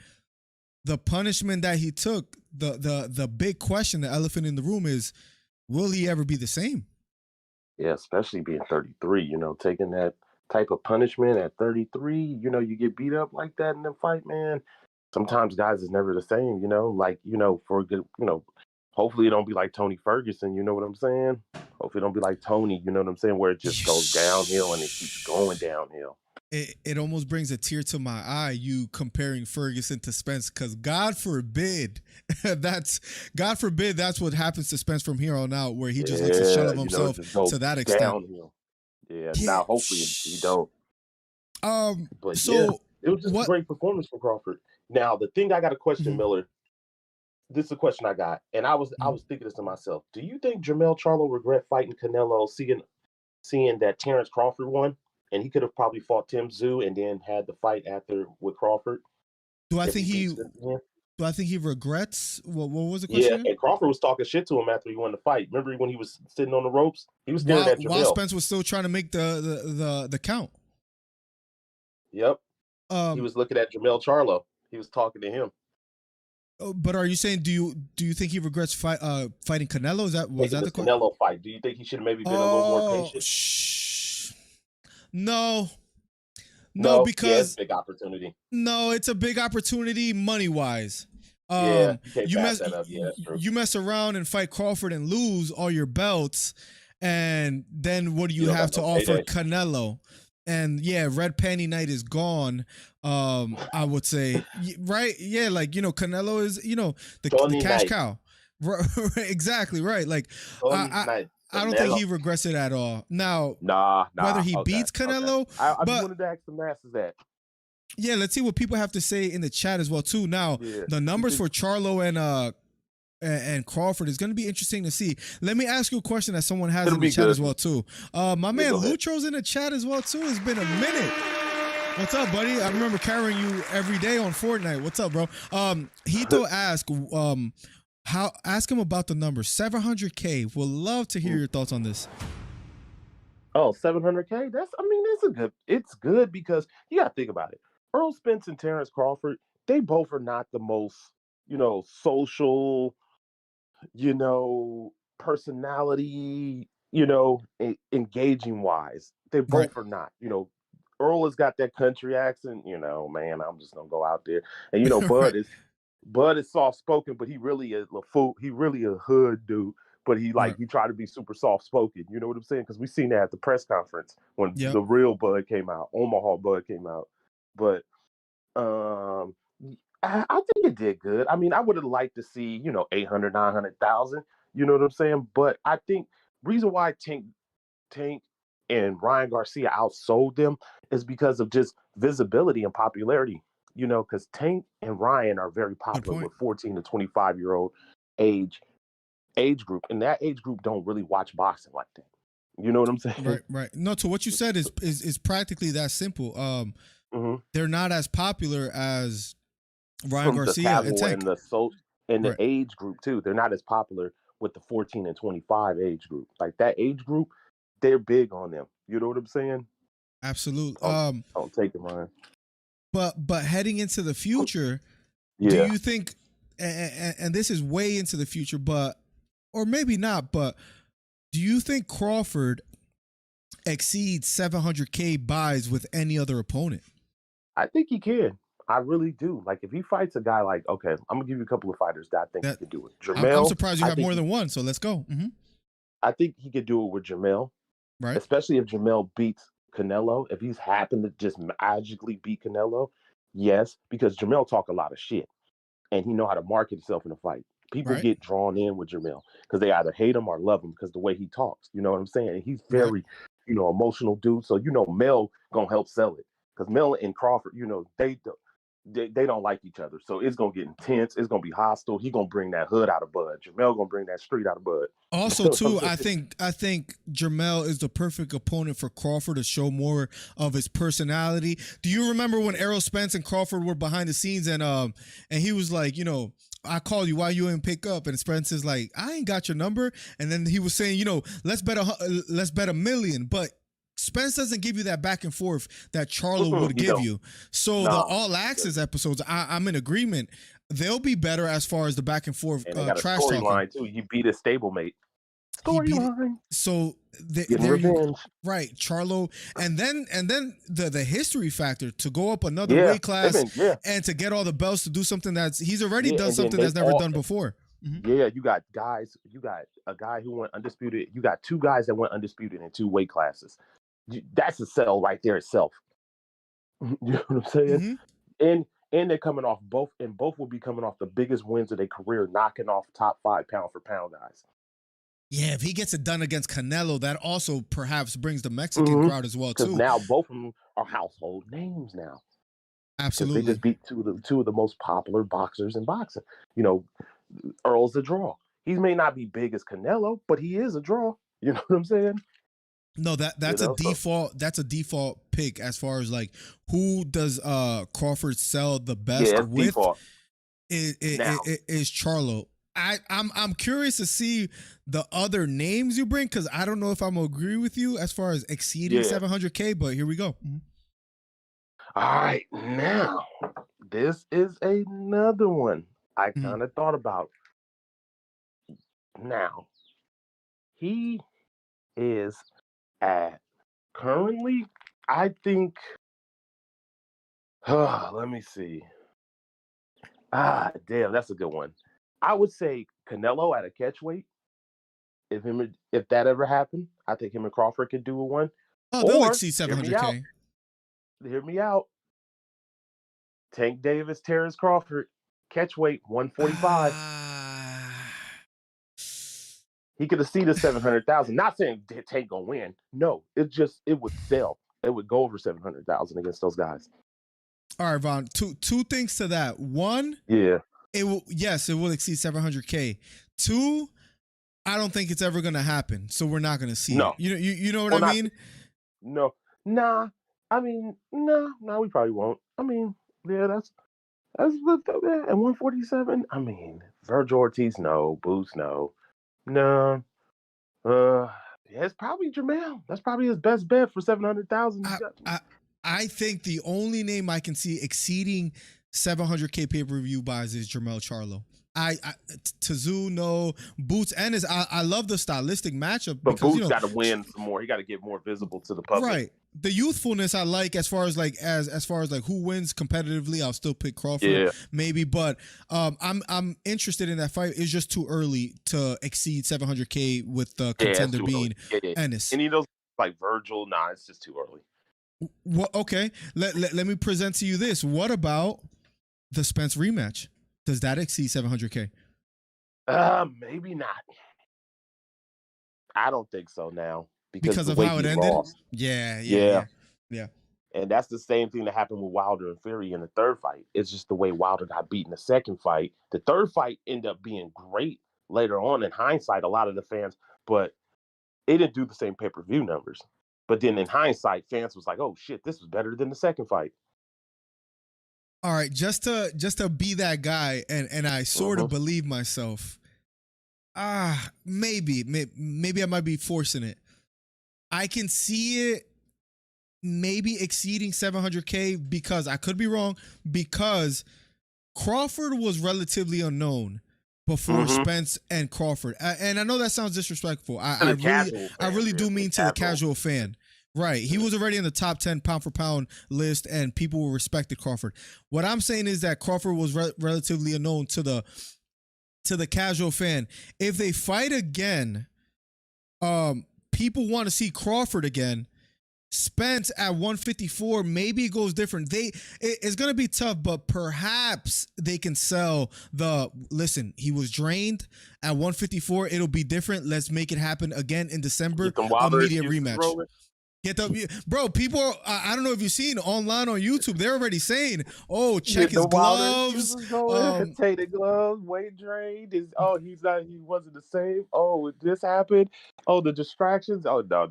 the punishment that he took, the big question, the elephant in the room is, will he ever be the same? Yeah, especially being 33, taking that type of punishment at 33, you get beat up like that in the fight, man. Sometimes guys is never the same, for a good, hopefully it don't be like Tony Ferguson, you know what I'm saying? Hopefully it don't be like Tony, you know what I'm saying, where it just goes downhill and it keeps going downhill. It almost brings a tear to my eye, you comparing Ferguson to Spence, because God forbid that's what happens to Spence from here on out, where he just looks a shell of himself to that extent. Downhill. Yeah, now hopefully he don't. But so it was just a great performance from Crawford. Now the thing I got to question, Miller. This is a question I got, and I was thinking this to myself. Do you think Jermell Charlo regret fighting Canelo, seeing that Terrence Crawford won? And he could have probably fought Tim Tszyu and then had the fight after with Crawford. Do I think he regrets? What was the question? Yeah, and Crawford was talking shit to him after he won the fight. Remember when he was sitting on the ropes? He was staring at Jermell. While Spence was still trying to make the count. Yep. He was looking at Jermell Charlo. He was talking to him. But are you saying do you think he regrets fighting Canelo? Was that the question? Canelo fight? Do you think he should have maybe been a little more patient? No, it's because a big opportunity. No, it's a big opportunity money wise. You mess around and fight Crawford and lose all your belts, and then what do you have to offer Canelo? And red panty night is gone. I would say, right? Yeah, Canelo is the cash cow. Exactly right. Like I don't think he regrets it at all. Now, whether he beats Canelo, I wanted to ask the masses that. Yeah, let's see what people have to say in the chat as well too. Now, the numbers for Charlo and Crawford is going to be interesting to see. Let me ask you a question that someone has in the chat as well too. My man Lutro's in the chat as well too. It's been a minute. What's up, buddy? I remember carrying you every day on Fortnite. What's up, bro? Hito asked, ask him about the number 700K. We'll love to hear your thoughts on this. Oh, 700K? It's good because you got to think about it. Earl Spence and Terrence Crawford, they both are not the most, social, personality, engaging wise. They both are not, Earl has got that country accent, man, I'm just going to go out there. And, Bud is soft spoken, but he really is a fool. He really a hood dude, but he tried to be super soft spoken. You know what I'm saying? Because we seen that at the press conference when the real Bud came out, Omaha Bud came out. But I think it did good. I mean, I would have liked to see 800, 900,000. You know what I'm saying? But I think reason why Tank and Ryan Garcia outsold them is because of just visibility and popularity. Because Tank and Ryan are very popular with 14 to 25-year-old age group. And that age group don't really watch boxing like that. You know what I'm saying? Right. No, to what you said is practically that simple. They're not as popular as Ryan Garcia and Tank. And the age group, too. They're not as popular with the 14 and 25 age group. Like that age group, they're big on them. You know what I'm saying? Absolutely. Don't take it, Ryan. But heading into the future, do you think, and this is way into the future, or maybe not, but do you think Crawford exceeds 700K buys with any other opponent? I think he can. I really do. Like if he fights a guy like, okay, I'm gonna give you a couple of fighters that I think he could do it. Jermell, I'm surprised you have more than one, so let's go. I think he could do it with Jermell, right? Especially if Jermell beats Canelo, if he's happened to just magically beat Canelo, yes, because Jermell talk a lot of shit and he know how to market himself in a fight. People get drawn in with Jermell because they either hate him or love him because the way he talks. You know what I'm saying? And he's very, emotional dude. So Mel gonna help sell it because Mel and Crawford, they don't like each other. So it's gonna get intense. It's gonna be hostile. He gonna bring that hood out of Bud. Jermell gonna bring that street out of Bud. Also, too, I think Jermell is the perfect opponent for Crawford to show more of his personality. Do you remember when Errol Spence and Crawford were behind the scenes and he was like, I called you, why you didn't pick up? And Spence is like, I ain't got your number. And then he was saying, let's bet $1 million, but Spence doesn't give you that back and forth that Charlo would give you. So the All Access episodes, I'm in agreement. They'll be better as far as the back and forth and they got a trash storyline talking. too. You beat his stablemate. Storyline. So right, Charlo, and then the history factor to go up another weight class and to get all the belts to do something he's already done something that's never done before. Mm-hmm. Yeah, you got guys. You got a guy who went undisputed. You got 2 guys that went undisputed in 2 weight classes. That's a sell right there itself. You know what I'm saying? Mm-hmm. And they're coming off both will be coming off the biggest wins of their career, knocking off top 5 pound for pound guys. Yeah, if he gets it done against Canelo, that also perhaps brings the Mexican crowd as well too. Because now both of them are household names now. Absolutely, they just beat two of the most popular boxers in boxing. Earl's a draw. He may not be big as Canelo, but he is a draw. You know what I'm saying? No, that's a default. That's a default pick as far as like who does Crawford sell the best with. Default. Is Charlo. I'm curious to see the other names you bring because I don't know if I'm gonna agree with you as far as exceeding 700K. But here we go. Mm-hmm. All right, now this is another one I kind of thought about. Now he is at currently, I think. Let me see. Damn, that's a good one. I would say Canelo at a catch weight. If that ever happened, I think him and Crawford could do a one. Oh, they'll exceed 700K. Hear me out. Tank Davis, Terrence Crawford, catch weight 145. He could have seen the 700,000. Not saying Tank gonna win. No, it would sell. It would go over 700,000 against those guys. All right, Vaughn. Two things to that. One, it will exceed 700K. 2, I don't think it's ever gonna happen. So we're not gonna see it. You know what I mean? No, nah. I mean, no, we probably won't. I mean, yeah, that's and 147. I mean, Virgil Ortiz, no. Boots, no. No. It's probably Jermell. That's probably his best bet for 700,000. I think the only name I can see exceeding 700K pay-per-view buys is Jermell Charlo. Tazoo, no. Boots, Ennis. I love the stylistic matchup. But because, Boots got to win some more. He got to get more visible to the public. Right. The youthfulness I like as far as who wins competitively. I'll still pick Crawford, maybe, but I'm interested in that fight. It's just too early to exceed 700K with the contender being Ennis. Any of those like Virgil, nah, it's just too early. Well, okay, let me present to you this. What about the Spence rematch? Does that exceed 700K? Maybe not. I don't think so now. Because of how it ended? Lost. Yeah. And that's the same thing that happened with Wilder and Fury in the third fight. It's just the way Wilder got beat in the second fight. The third fight ended up being great later on in hindsight, a lot of the fans, but it didn't do the same pay-per-view numbers. But then in hindsight, fans was like, oh shit, this was better than the second fight. All right, just to be that guy, and I sort of believe myself. Maybe I might be forcing it. I can see it maybe exceeding 700K because I could be wrong, because Crawford was relatively unknown before Spence and Crawford. And I know that sounds disrespectful. I really do mean to the casual fan. Right. He was already in the top 10 pound for pound list and people respected Crawford. What I'm saying is that Crawford was relatively unknown to the casual fan. If they fight again, people want to see Crawford again. Spence at 154, maybe it goes different. It's going to be tough, but perhaps they can sell listen, he was drained at 154. It'll be different. Let's make it happen again in December. Immediate rematch. Get the bro. People, I don't know if you've seen online on YouTube. They're already saying, "Oh, check his gloves." Take the gloves, weight drained. He wasn't the same. Oh, this happened. Oh, the distractions. Oh, no.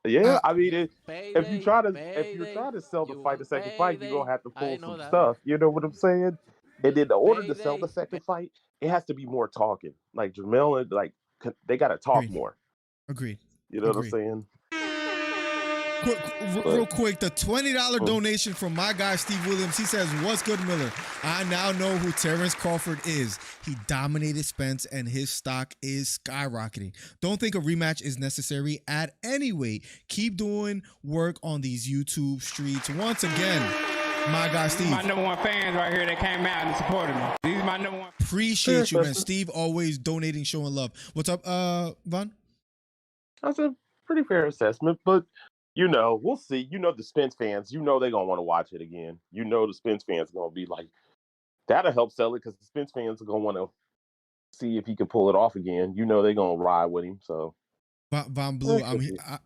Yeah, I mean, if you're trying to sell the fight, the second fight, you're gonna have to pull some stuff. You know what I'm saying? And then, in order to sell the second fight, it has to be more talking. Like Jamel and they gotta talk more. Agreed. You know what I'm saying? Real quick, the $20 donation from my guy Steve Williams. He says, "What's good, Miller? I now know who Terrence Crawford is. He dominated Spence, and his stock is skyrocketing. Don't think a rematch is necessary at any weight. Keep doing work on these YouTube streets." Once again, my guy Steve. My #1 fans right here that came out and supported me. These are my #1. Appreciate you, man. Steve always donating, showing love. What's up, Von? That's a pretty fair assessment, but we'll see. The Spence fans, they're going to want to watch it again. The Spence fans are going to be like, that'll help sell it because the Spence fans are going to want to see if he can pull it off again. They're going to ride with him. So, Von Blue,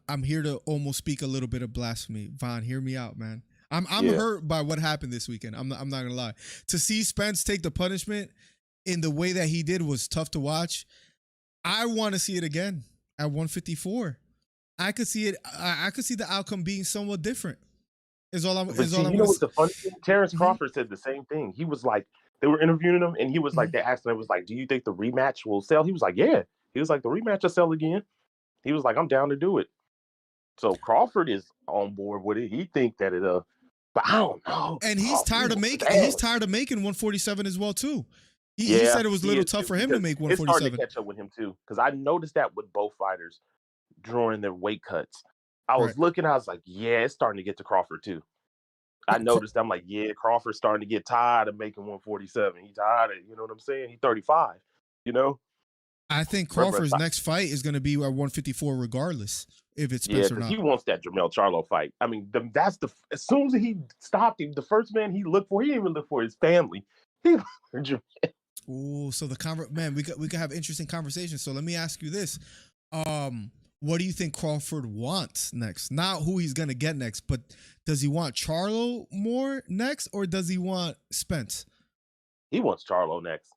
I'm here to almost speak a little bit of blasphemy. Von, hear me out, man. I'm hurt by what happened this weekend. I'm not going to lie. To see Spence take the punishment in the way that he did was tough to watch. I want to see it again at 154. I could see it. I could see the outcome being somewhat different. What's the funny thing? Terrence Crawford said the same thing. He was like, they were interviewing him, and he was like, they asked him, it was like, "Do you think the rematch will sell?" He was like, "Yeah." He was like, "The rematch will sell again." He was like, "I'm down to do it." So Crawford is on board with it. He think that but I don't know. And he's tired of making. He's tired of making 147 as well too. He said it was a little tough for him to make 147. It's hard to catch up with him too, because I noticed that with both fighters during their weight cuts. I was looking, I was like, yeah, it's starting to get to Crawford too. I noticed, I'm like, yeah, Crawford's starting to get tired of making 147. He's tired of, you know what I'm saying? He's 35, I think Crawford's next fight is going to be at 154 regardless if it's Spence or not. He wants that Jermell Charlo fight. I mean, as soon as he stopped him, the first man he looked for, he didn't even look for his family. Oh, so we could have interesting conversations. So let me ask you this. What do you think Crawford wants next? Not who he's going to get next, but does he want Charlo more next, or does he want Spence? He wants Charlo next.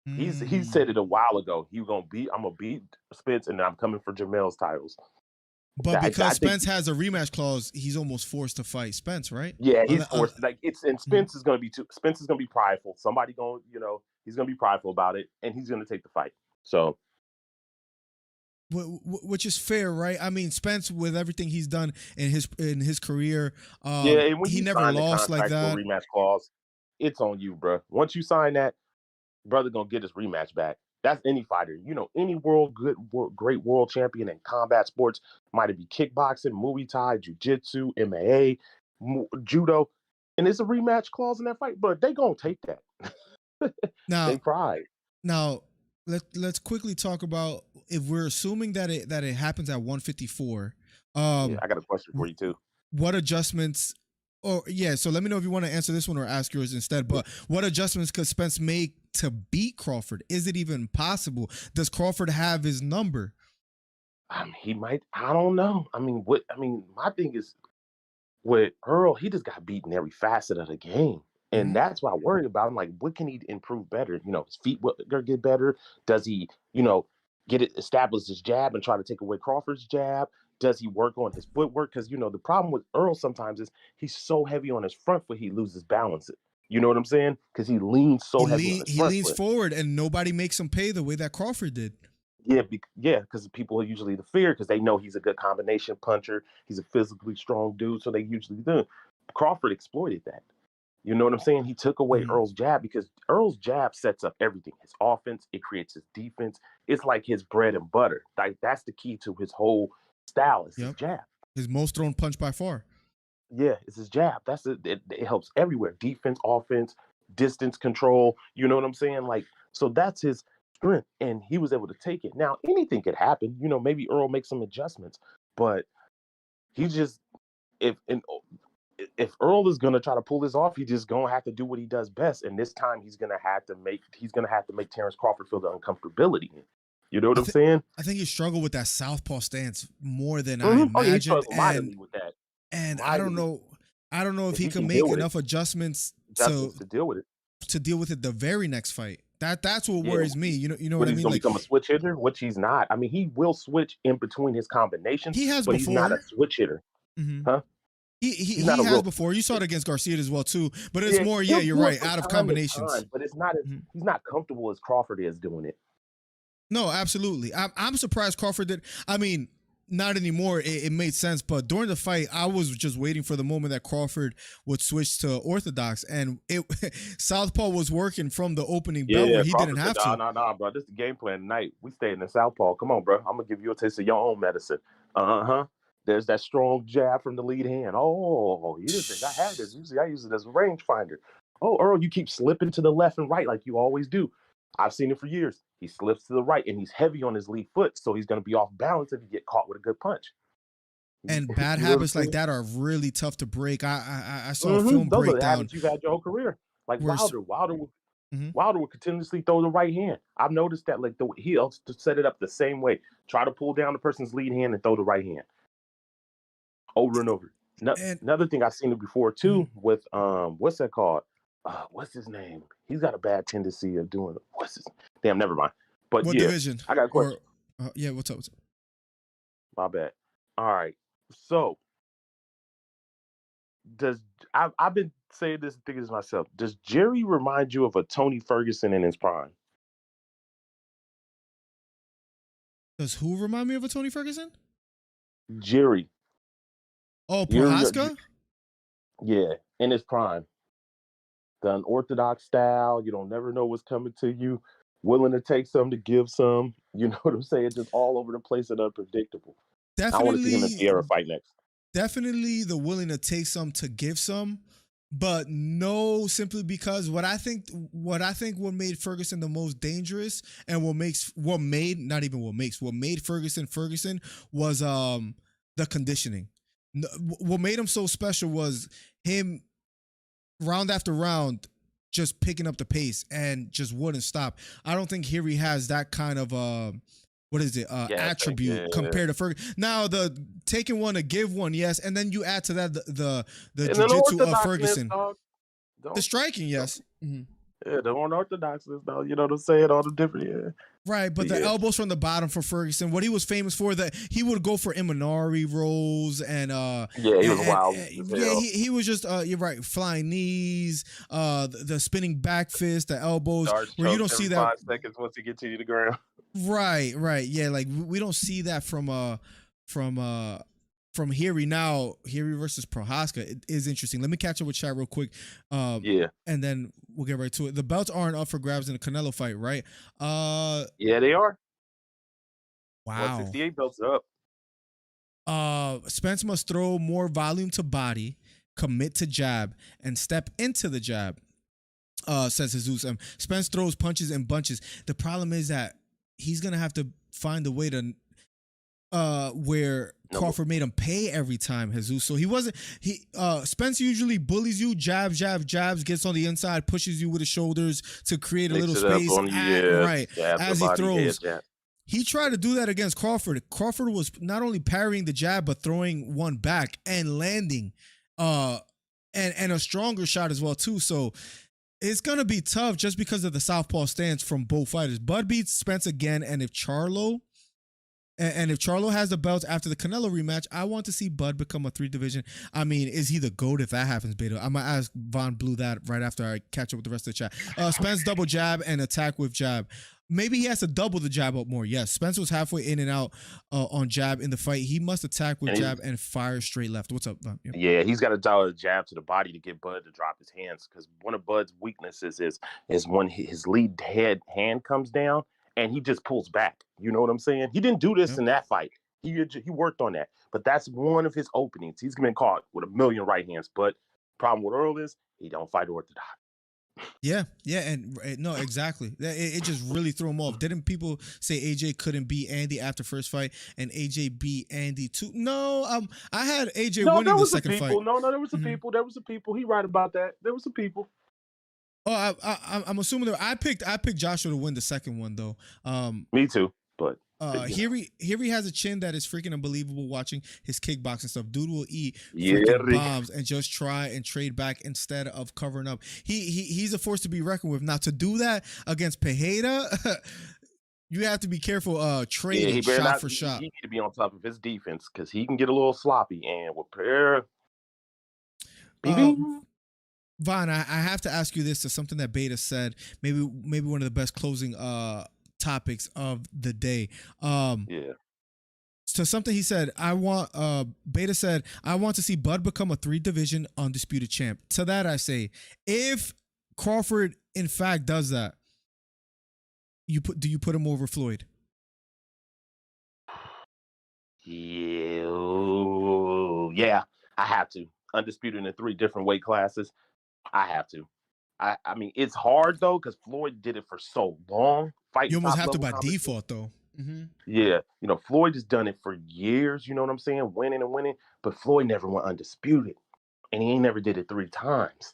He said it a while ago. I'm gonna beat Spence, and I'm coming for Jamel's titles. But because Spence has a rematch clause, he's almost forced to fight Spence, right? Yeah, he's forced. Spence is gonna be Spence is gonna be prideful. Somebody he's gonna be prideful about it, and he's gonna take the fight. So. Which is fair, right? I mean, Spence, with everything he's done in his career, and when he never lost like that. Rematch clause, it's on you, bro. Once you sign that, brother gonna get his rematch back. That's any fighter, any great world champion in combat sports, might it be kickboxing, Muay Thai, jiu-jitsu, MMA, judo, and it's a rematch clause in that fight, but they gonna take that. Now, they pride. Now, let's quickly talk about, if we're assuming that it happens at 154. I got a question for you too. What adjustments? So let me know if you want to answer this one or ask yours instead. But what adjustments could Spence make to beat Crawford? Is it even possible? Does Crawford have his number? He might. I don't know. My thing is with Earl, he just got beaten every facet of the game. And that's what I worry about. I'm like, what can he improve better? His feet will get better. Does he, get it established his jab and try to take away Crawford's jab? Does he work on his footwork? Because, the problem with Earl sometimes is he's so heavy on his front foot, he loses balance. You know what I'm saying? Because he leans so heavy on his front leans foot. forward, and nobody makes him pay the way that Crawford did. Yeah, because people are usually the fear, because they know he's a good combination puncher. He's a physically strong dude, so they usually do. Crawford exploited that. You know what I'm saying? He took away Earl's jab, because Earl's jab sets up everything. His offense, it creates his defense. It's like his bread and butter. Like, that's the key to his whole style, is his jab. His most thrown punch by far. Yeah, it's his jab. That's it. It helps everywhere. Defense, offense, distance control. You know what I'm saying? Like, so that's his strength, and he was able to take it. Now, anything could happen. Maybe Earl makes some adjustments, but he just if Earl is gonna try to pull this off, he's just gonna have to do what he does best. And this time he's gonna have to make Terrence Crawford feel the uncomfortability. You know what I'm saying? I think he struggled with that southpaw stance more than I imagined. Oh, yeah, he struggled mightily with that. And I don't know if he can can make deal with enough adjustments to deal with it. To deal with it the very next fight. That's what worries me. You know what I mean? He's gonna become a switch hitter, which he's not. I mean, he will switch in between his combinations. He has but before. He's not a switch hitter, huh? He has before. You saw it against Garcia as well too. But it's more, you're right, out of combinations. But it's not he's not comfortable as Crawford is doing it. No, absolutely. I'm surprised Crawford did. I mean, not anymore. It made sense, but during the fight, I was just waiting for the moment that Crawford would switch to orthodox, and southpaw was working from the opening bell where he didn't have to. No, bro. This is the game plan tonight. We staying in southpaw. Come on, bro. I'm gonna give you a taste of your own medicine. There's that strong jab from the lead hand. Oh, you didn't think I had this? Usually I use it as a rangefinder. Oh, Earl, you keep slipping to the left and right like you always do. I've seen it for years. He slips to the right, and he's heavy on his lead foot, so he's going to be off balance if you get caught with a good punch. And bad habits like that are really tough to break. I saw a film Those breakdown. are the habits you've had your whole career. Like Wilder will continuously throw the right hand. I've noticed that, like he'll set it up the same way. Try to pull down the person's lead hand and throw the right hand over and over. Another thing I've seen it before too with what's that called? What's his name? He's got a bad tendency of doing damn, never mind. But what division? I got a question. What's up? My bad. All right. So I've been saying this and thinking to myself, does Jerry remind you of a Tony Ferguson in his prime? Does who remind me of a Tony Ferguson? Jerry. Oh, Prohaska? Yeah, in his prime. The unorthodox style, you don't never know what's coming to you, willing to take some to give some, you know what I'm saying? Just all over the place and unpredictable. Definitely, I want to see him and Sierra fight next. Definitely the willing to take some to give some, but no, simply because what I think made Ferguson the most dangerous and what made Ferguson was the conditioning. What made him so special was him round after round just picking up the pace and just wouldn't stop. I don't think Henry has that kind of attribute compared to Ferguson. Now the taking one to give one, yes, and then you add to that the jiu-jitsu of Ferguson. The striking, yes. Mm-hmm. Yeah, the unorthodoxness, though. You know what I'm saying? All the different, Right, but the elbows from the bottom for Ferguson. What he was famous for, that he would go for Imanari rolls and he was wild. He was just you're right, flying knees, the spinning back fist, the elbows, where you don't see that 5 seconds once he gets to the ground. Right, yeah, like we don't see that from Henry. Now Henry versus Prohaska, it is interesting. Let me catch up with chat real quick, and then we'll get right to it. The belts aren't up for grabs in the Canelo fight, right? Yeah, they are. Wow, 168 belts are up. Spence must throw more volume to body, commit to jab, and step into the jab. Says Jesus. Spence throws punches in bunches. The problem is that he's gonna have to find a way to where Crawford made him pay every time, Jesus. So Spence usually bullies you, jabs, gets on the inside, pushes you with his shoulders to create a little space. As he throws. He tried to do that against Crawford. Crawford was not only parrying the jab, but throwing one back and landing and a stronger shot as well, too. So it's going to be tough just because of the southpaw stance from both fighters. Bud beats Spence again, and if Charlo has the belts after the Canelo rematch, I want to see Bud become a 3-division. I mean, is he the GOAT if that happens, Beto? I might ask Von Blue that right after I catch up with the rest of the chat. Spence double jab and attack with jab. Maybe he has to double the jab up more. Yes, Spence was halfway in and out on jab in the fight. He must attack with jab and fire straight left. What's up, Von? Yeah, he's got to dial a jab to the body to get Bud to drop his hands, because one of Bud's weaknesses is when his lead hand comes down and he just pulls back. You know what I'm saying? He didn't do this in that fight. He worked on that. But that's one of his openings. He's been caught with a million right hands. But problem with Earl is he don't fight orthodox. Yeah, and no, exactly. It just really threw him off. Didn't people say AJ couldn't beat Andy after first fight, and AJ beat Andy too? No, I had AJ winning the second fight. No, there was some people. There was some people. He right about that. There was some people. Oh, I'm assuming I picked Joshua to win the second one though. Me too. But here he has a chin that is freaking unbelievable. Watching his kickboxing stuff, dude will eat Yeah, freaking bombs and just try and trade back instead of covering up. He's a force to be reckoned with. Now to do that against Pereira, you have to be careful. Trading he better shot not, for shot. He need to be on top of his defense because he can get a little sloppy. And with Pereira, Vaughn, I have to ask you this to something that Beta said. Maybe one of the best closing topics of the day. Yeah. So something he said, Beta said, I want to see Bud become a 3-division undisputed champ. To that I say, if Crawford in fact does that, do you put him over Floyd? Yeah, I have to. Undisputed in 3 different weight classes. I have to. I mean, it's hard though because Floyd did it for so long. You almost have to by default though. Mm-hmm. Yeah, Floyd has done it for years. You know what I'm saying? Winning and winning, but Floyd never went undisputed, and he ain't never did it 3 times.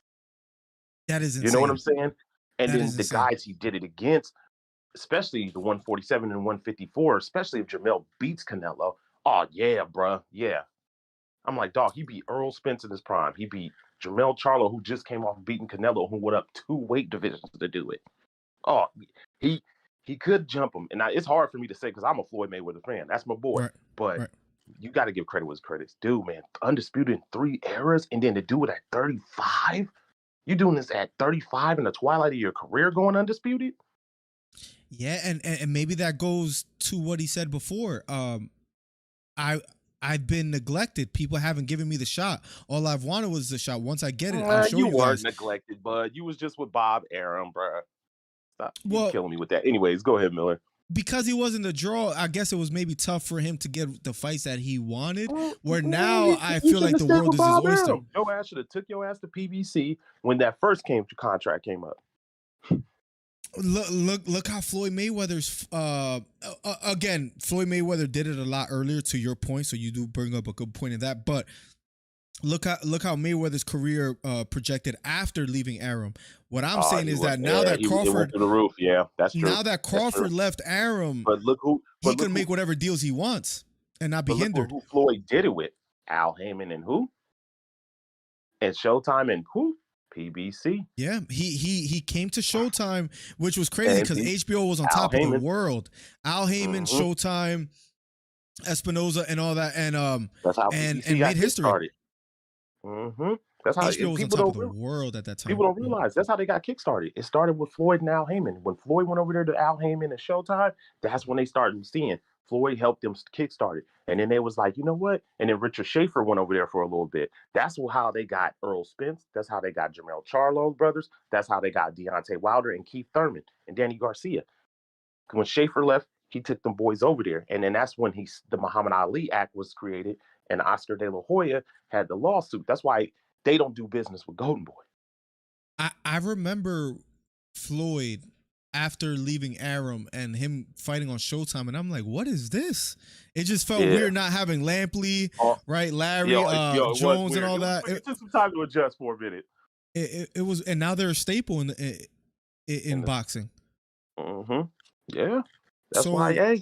That is insane. You know what I'm saying? And that then the guys he did it against, especially the 147 and 154, especially if Jamel beats Canelo. Oh yeah, bruh. Yeah. I'm like, dog, he beat Earl Spence in his prime. He beat Jermell Charlo, who just came off beating Canelo, who went up 2 weight divisions to do it. Oh, he could jump him. And it's hard for me to say because I'm a Floyd Mayweather fan. That's my boy. But you got to give credit where it's credit's due, man. Undisputed in 3 eras, and then to do it at 35? You doing this at 35 in the twilight of your career going undisputed? Yeah, and maybe that goes to what he said before. I've been neglected. People haven't given me the shot. All I've wanted was the shot. Once I get it, I'll show you guys. You weren't neglected, bud. You was just with Bob Arum, bro. Stop killing me with that. Anyways, go ahead, Miller. Because he wasn't the draw, I guess it was maybe tough for him to get the fights that he wanted. Where now I feel like the world is his oyster. Joe Ash should have took your ass to PBC when that first contract came up. Look how Floyd Mayweather's again, Floyd Mayweather did it a lot earlier, to your point, so you do bring up a good point in that, but look how Mayweather's career projected after leaving Arum. What I'm saying is that now that Crawford went to the roof, that's true. Now that Crawford left Arum, he can make whatever deals he wants and not be hindered. Who Floyd did it with? Al Heyman and who? And Showtime and who? PBC. Yeah, he came to Showtime, which was crazy because HBO was on top of the world. Al Heyman, Showtime, Espinoza, and all that, and that's how and made history. That's how HBO was on top of the world at that time. People don't realize that's how they got kickstarted. It started with Floyd and Al Heyman. When Floyd went over there to Al Heyman and Showtime, that's when they started seeing Floyd helped them kickstart it. And then they was like, you know what? And then Richard Schaefer went over there for a little bit. That's how they got Earl Spence. That's how they got Jermell Charlo brothers. That's how they got Deontay Wilder and Keith Thurman and Danny Garcia. When Schaefer left, he took them boys over there. And then that's when the Muhammad Ali Act was created and Oscar De La Hoya had the lawsuit. That's why they don't do business with Golden Boy. I remember Floyd after leaving Arum and him fighting on Showtime, and I'm like, what is this? It just felt weird not having Lampley, right? Larry, Jones, and all that. It took some time to adjust for a minute. It was, and now they're a staple in boxing. Yeah, that's why. Hey,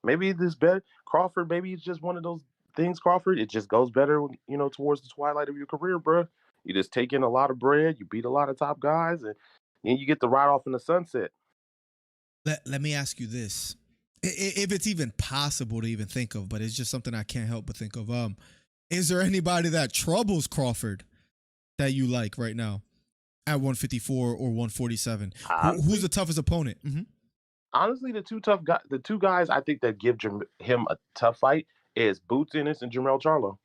maybe this bet Crawford. Maybe it's just one of those things. Crawford, it just goes better, towards the twilight of your career, bro. You just take in a lot of bread, you beat a lot of top guys, and then you get to ride off in the sunset. Let me ask you this. If it's even possible to even think of, but it's just something I can't help but think of. Is there anybody that troubles Crawford that you like right now at 154 or 147? Who's the toughest opponent? Honestly, the two guys I think that give him a tough fight is Boots Ennis and Jermell Charlo.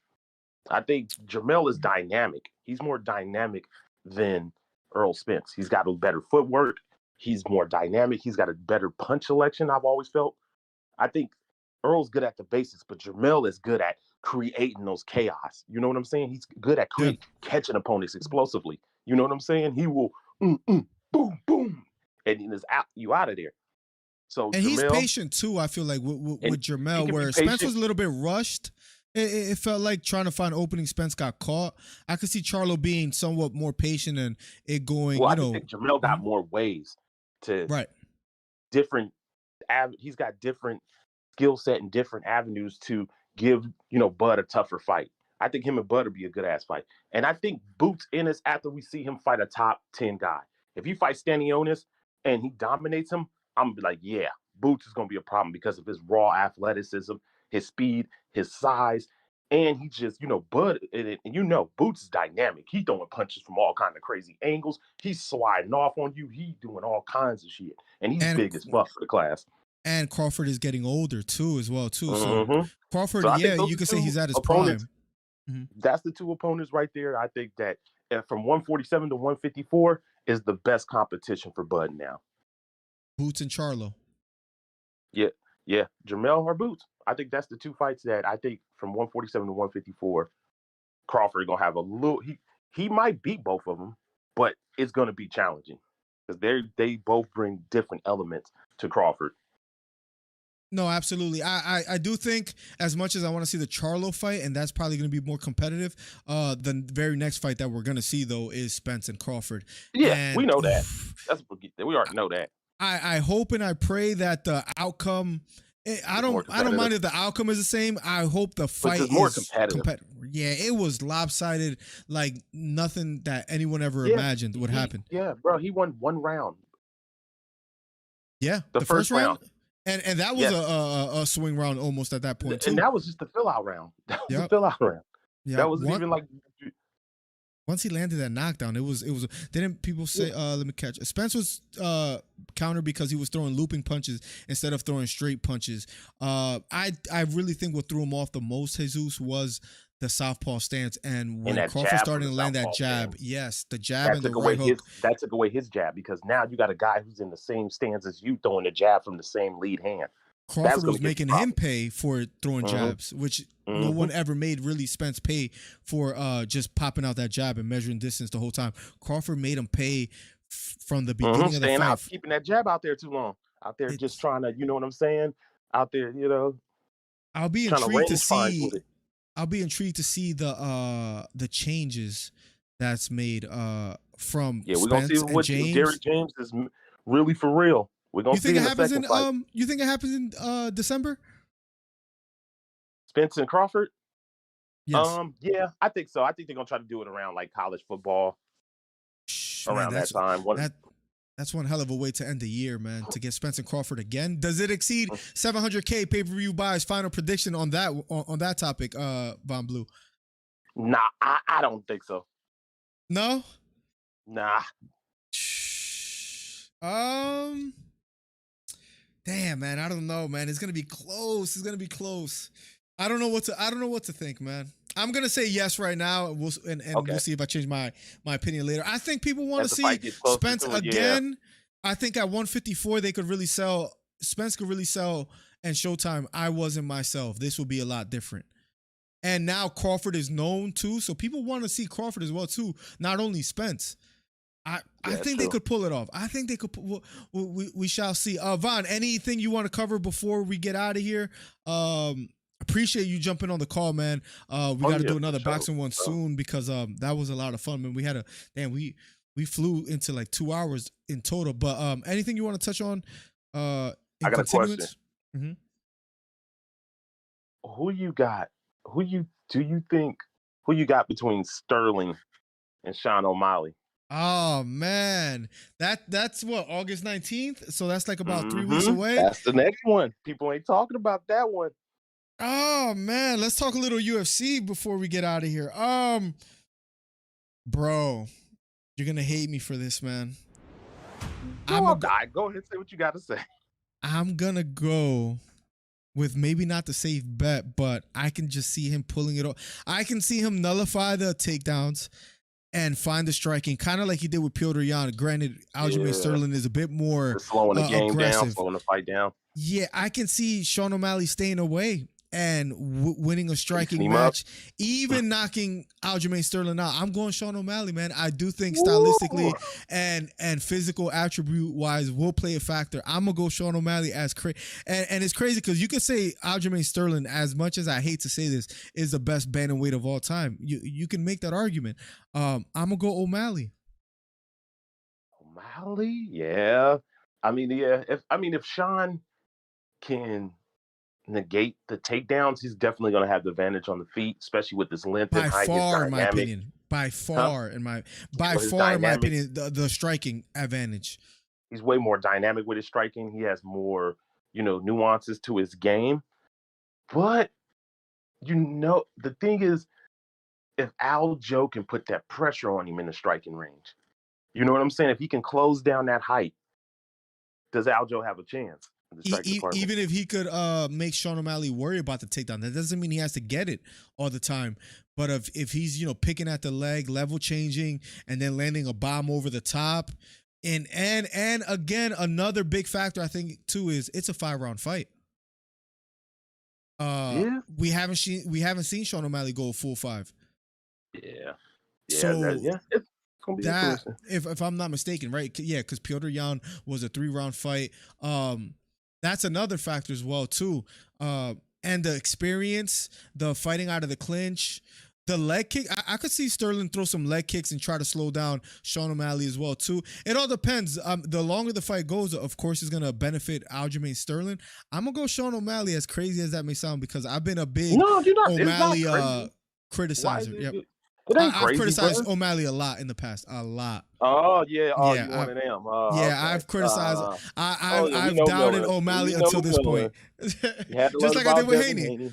I think Jermell is dynamic. He's more dynamic than Earl Spence. He's got a better footwork. He's more dynamic. He's got a better punch selection, I've always felt. I think Earl's good at the basics, but Jermell is good at creating those chaos. You know what I'm saying? He's good at catching opponents explosively. You know what I'm saying? He will boom, boom, and it's you out of there. So and he's patient too, I feel like, with Jermell, where Spence was a little bit rushed. It felt like trying to find opening. Spence got caught. I could see Charlo being somewhat more patient and it going, I think Jermell got more ways to different he's got different skill set and different avenues to give, Bud a tougher fight. I think him and Bud would be a good ass fight. And I think Boots Ennis, after we see him fight a top 10 guy, if he fights Stanionis and he dominates him, I'm gonna be like, yeah, Boots is gonna be a problem because of his raw athleticism, his speed, his size, and he just, Bud, and Boots is dynamic. He throwing punches from all kind of crazy angles. He's sliding off on you. He doing all kinds of shit, and he's big as fuck for the class. And Crawford is getting older too, as well too. Mm-hmm. So Crawford, so you could say he's at his prime. Mm-hmm. That's the two opponents right there. I think that from 147 to 154 is the best competition for Bud now. Boots and Charlo. Yeah, Jermell or Boots. I think that's the two fights that I think from 147 to 154, Crawford gonna have a little. He might beat both of them, but it's gonna be challenging because they both bring different elements to Crawford. No, absolutely. I do think, as much as I want to see the Charlo fight, and that's probably going to be more competitive, the very next fight that we're going to see, though, is Spence and Crawford. Yeah, and we know that. We already know that. I hope and I pray that the outcome, I don't mind if the outcome is the same. I hope the fight is more competitive. Yeah, it was lopsided, like nothing that anyone ever imagined would happen. Yeah, bro, he won one round. Yeah, the first round. And that was a swing round almost at that point too. And that was just the fill out round. That was the fill out round. Yeah, that wasn't even like. Once he landed that knockdown, it was. Didn't people say? Let me catch. Spence was countered because he was throwing looping punches instead of throwing straight punches. I really think what threw him off the most, Jesus, was the southpaw stance, and when Crawford started to land that jab, the jab and the right hook. That took away his jab because now you got a guy who's in the same stance as you throwing the jab from the same lead hand. Crawford was making him pay for throwing jabs, which no one ever made really Spence pay for just popping out that jab and measuring distance the whole time. Crawford made him pay from the beginning of the fight. Out, keeping that jab out there too long. Out there just trying to, you know what I'm saying? Out there, I'll be intrigued to see. I'll be intrigued to see the changes that's made from we're gonna see what Derrick James is really for real. We're gonna see in the second fight. You think it happens in December? Spence and Crawford? Yes. Yeah, I think so. I think they're gonna try to do it around like college football. Around that time. That's one hell of a way to end the year, man. To get Spence and Crawford again. Does it exceed 700K pay-per-view buys? Final prediction on that topic, Von Blue. Nah, I don't think so. No? Nah. Damn, man. I don't know, man. It's gonna be close. I don't know what to think, man. I'm gonna say yes right now, and we'll see if I change my opinion later. I think people want to see Spence again. Yeah. I think at 154 they could really sell. Spence could really sell, and Showtime. I wasn't myself. This will be a lot different. And now Crawford is known too, so people want to see Crawford as well too. Not only Spence. I think they could pull it off. I think they could. We shall see. Von, anything you want to cover before we get out of here? Appreciate you jumping on the call, man. We got to do another boxing one soon because that was a lot of fun, man. We had we flew into like 2 hours in total. But anything you want to touch on? I got a question. Mm-hmm. Who you got? Who you got between Sterling and Sean O'Malley? Oh man, that's what, August 19th. So that's like about 3 weeks away. That's the next one. People ain't talking about that one. Oh man, let's talk a little UFC before we get out of here. Bro, you're gonna hate me for this, man. Go ahead, say what you got to say. I'm gonna go with maybe not the safe bet, but I can just see him pulling it off. I can see him nullify the takedowns and find the striking, kind of like he did with Piotr Jan. Granted, Aljamain Sterling is a bit more slowing the game aggressive. down, slowing the fight down. Yeah, I can see Sean O'Malley staying away and winning a striking match, even knocking Aljamain Sterling out. I'm going Sean O'Malley, man. I do think stylistically and physical attribute wise will play a factor. I'm gonna go Sean O'Malley as crazy, and it's crazy because you could say Aljamain Sterling, as much as I hate to say this, is the best bantamweight of all time. You can make that argument. I'm gonna go O'Malley. O'Malley, yeah. I mean, yeah. If Sean can negate the takedowns, he's definitely going to have the advantage on the feet, especially with his length and height. By far, in my opinion. By far, in my opinion, the striking advantage. He's way more dynamic with his striking. He has more, nuances to his game. But, the thing is, if Aljo can put that pressure on him in the striking range, you know what I'm saying? If he can close down that height, does Aljo have a chance? Even if he could make Sean O'Malley worry about the takedown, that doesn't mean he has to get it all the time. But if he's picking at the leg, level changing, and then landing a bomb over the top, and again another big factor I think too is it's a 5-round fight. We haven't seen Sean O'Malley go a full 5. Yeah. So it's gonna be that if I'm not mistaken, right? Yeah, because Petr Yan was a 3-round fight. That's another factor as well too. And the experience, the fighting out of the clinch, the leg kick. I could see Sterling throw some leg kicks and try to slow down Sean O'Malley as well too. It all depends. The longer the fight goes, of course, is gonna benefit Aljamain Sterling. I'm gonna go Sean O'Malley, as crazy as that may sound, because I've been a big O'Malley criticizer. Yep. I've criticized O'Malley a lot in the past. A lot. Oh yeah. Oh, yeah, one of them. Okay. I've criticized. I've doubted Miller. O'Malley until this point. Just like I did with Haney.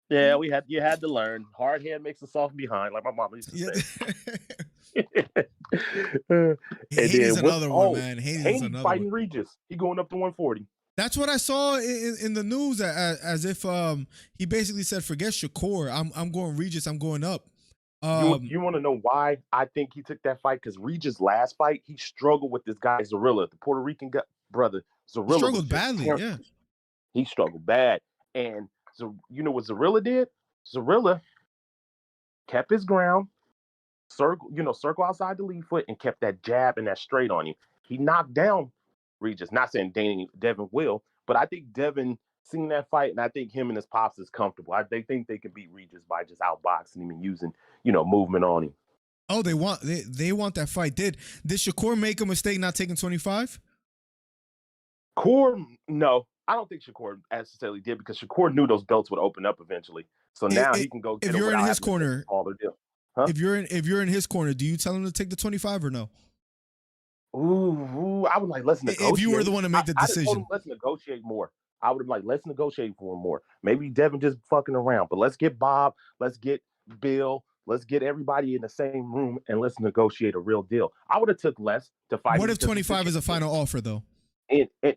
Yeah, you had to learn. Hard head makes a soft behind, like my mom used to say. Haney's another one, man. Haney's another fighting one. Regis. He going up to 140. That's what I saw in the news, as if he basically said, "Forget Shakur. I'm going Regis. I'm going up." You want to know why I think he took that fight? Because Regis' last fight, he struggled with this guy Zarilla, the Puerto Rican brother. Zarilla struggled badly. Yeah, he struggled bad. And you know what Zarilla did? Zarilla kept his ground, circle outside the lead foot, and kept that jab and that straight on him. He knocked down Regis. Not saying Devin will, but I think Devin seen that fight, and I think him and his pops is comfortable. They think they can beat Regis by just outboxing him and using, movement on him. Oh, they want that fight. Did Shakur make a mistake not taking 25? No. I don't think Shakur necessarily did, because Shakur knew those belts would open up eventually. So now he can go get if it you're in without his corner. Huh? If you're in his corner, do you tell him to take the 25 or no? Ooh, I would let's negotiate. If you were the one to make the decision. Told him, let's negotiate more. I would have let's negotiate for him more. Maybe Devin just fucking around, but let's get Bob, let's get Bill, let's get everybody in the same room, and let's negotiate a real deal. I would have took less to fight. What if 25 is a final offer, though?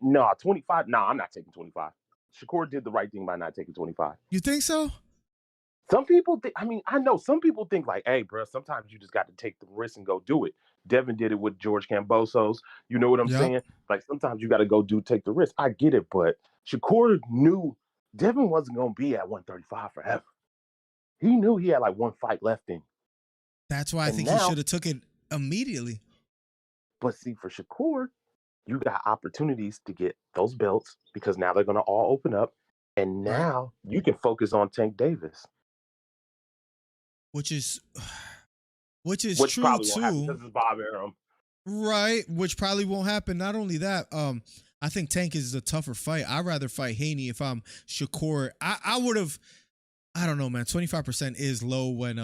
No, 25. No, I'm not taking 25. Shakur did the right thing by not taking 25. You think so? Some people think. I know some people think hey, bro, sometimes you just got to take the risk and go do it. Devin did it with George Kambosos. You know what I'm saying? Sometimes you got to go take the risk. I get it, but Shakur knew Devin wasn't going to be at 135 forever. He knew he had one fight left in. That's why I think he should have took it immediately. But see, for Shakur, you got opportunities to get those belts, because now they're going to all open up, and now you can focus on Tank Davis. Which is true too. This is Bob Arum. Right, which probably won't happen. Not only that, I think Tank is a tougher fight. I'd rather fight Haney if I'm Shakur. I would have. I don't know, man. 25% is low when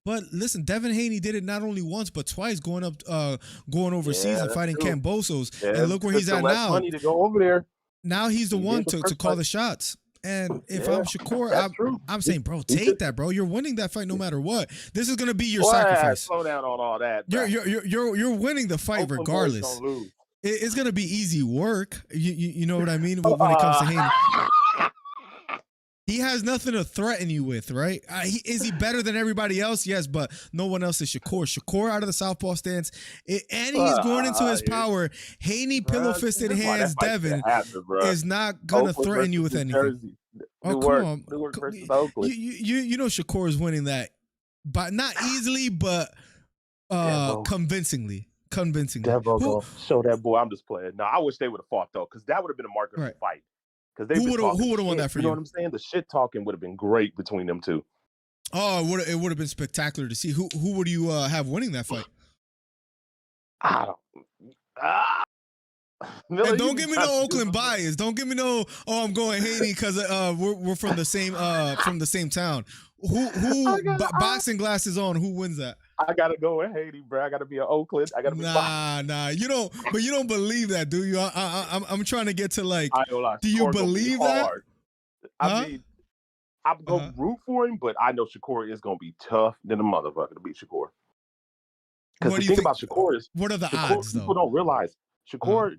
but listen, Devin Haney did it not only once but twice, going overseas and fighting Kambosos. Yeah, and look where he's at now. Money to go over there. Now he's the one to call the shots. And if I'm Shakur, I'm saying, bro, take that, bro. You're winning that fight no matter what. This is gonna be your sacrifice. Slow down on all that. Bro. You're winning the fight regardless. It's gonna be easy work. You know what I mean when it comes to Haney. He has nothing to threaten you with, right? Is he better than everybody else? Yes, but no one else is Shakur. Shakur out of the southpaw stance, and he's going into his power. Haney pillow-fisted hands Devin is not going to threaten you with anything. Oh, come on. You know Shakur is winning that, but not easily, but convincingly. Show that boy. I'm just playing. No, I wish they would have fought, though, because that would have been a mark of the fight. Who would have won that for you? You know what I'm saying? The shit talking would have been great between them two. Oh, it would have been spectacular to see. Who would you have winning that fight? I don't. Miller, And you don't be give me trying no to do Oakland bias. Don't give me no. Oh, I'm going Haney because we're from the same town. Boxing glasses on? Who wins that? I gotta go with Haiti, bro. I gotta be an Oakland. I gotta be. Nah. You don't. But you don't believe that, do you? I'm trying to get to like. I ain't gonna lie, Do you Shakur gonna be believe that? hard. I mean, I'm gonna root for him, but I know Shakur is gonna be tough than a motherfucker to beat Shakur. Because the thing about Shakur is, what are the odds, people though? don't realize Shakur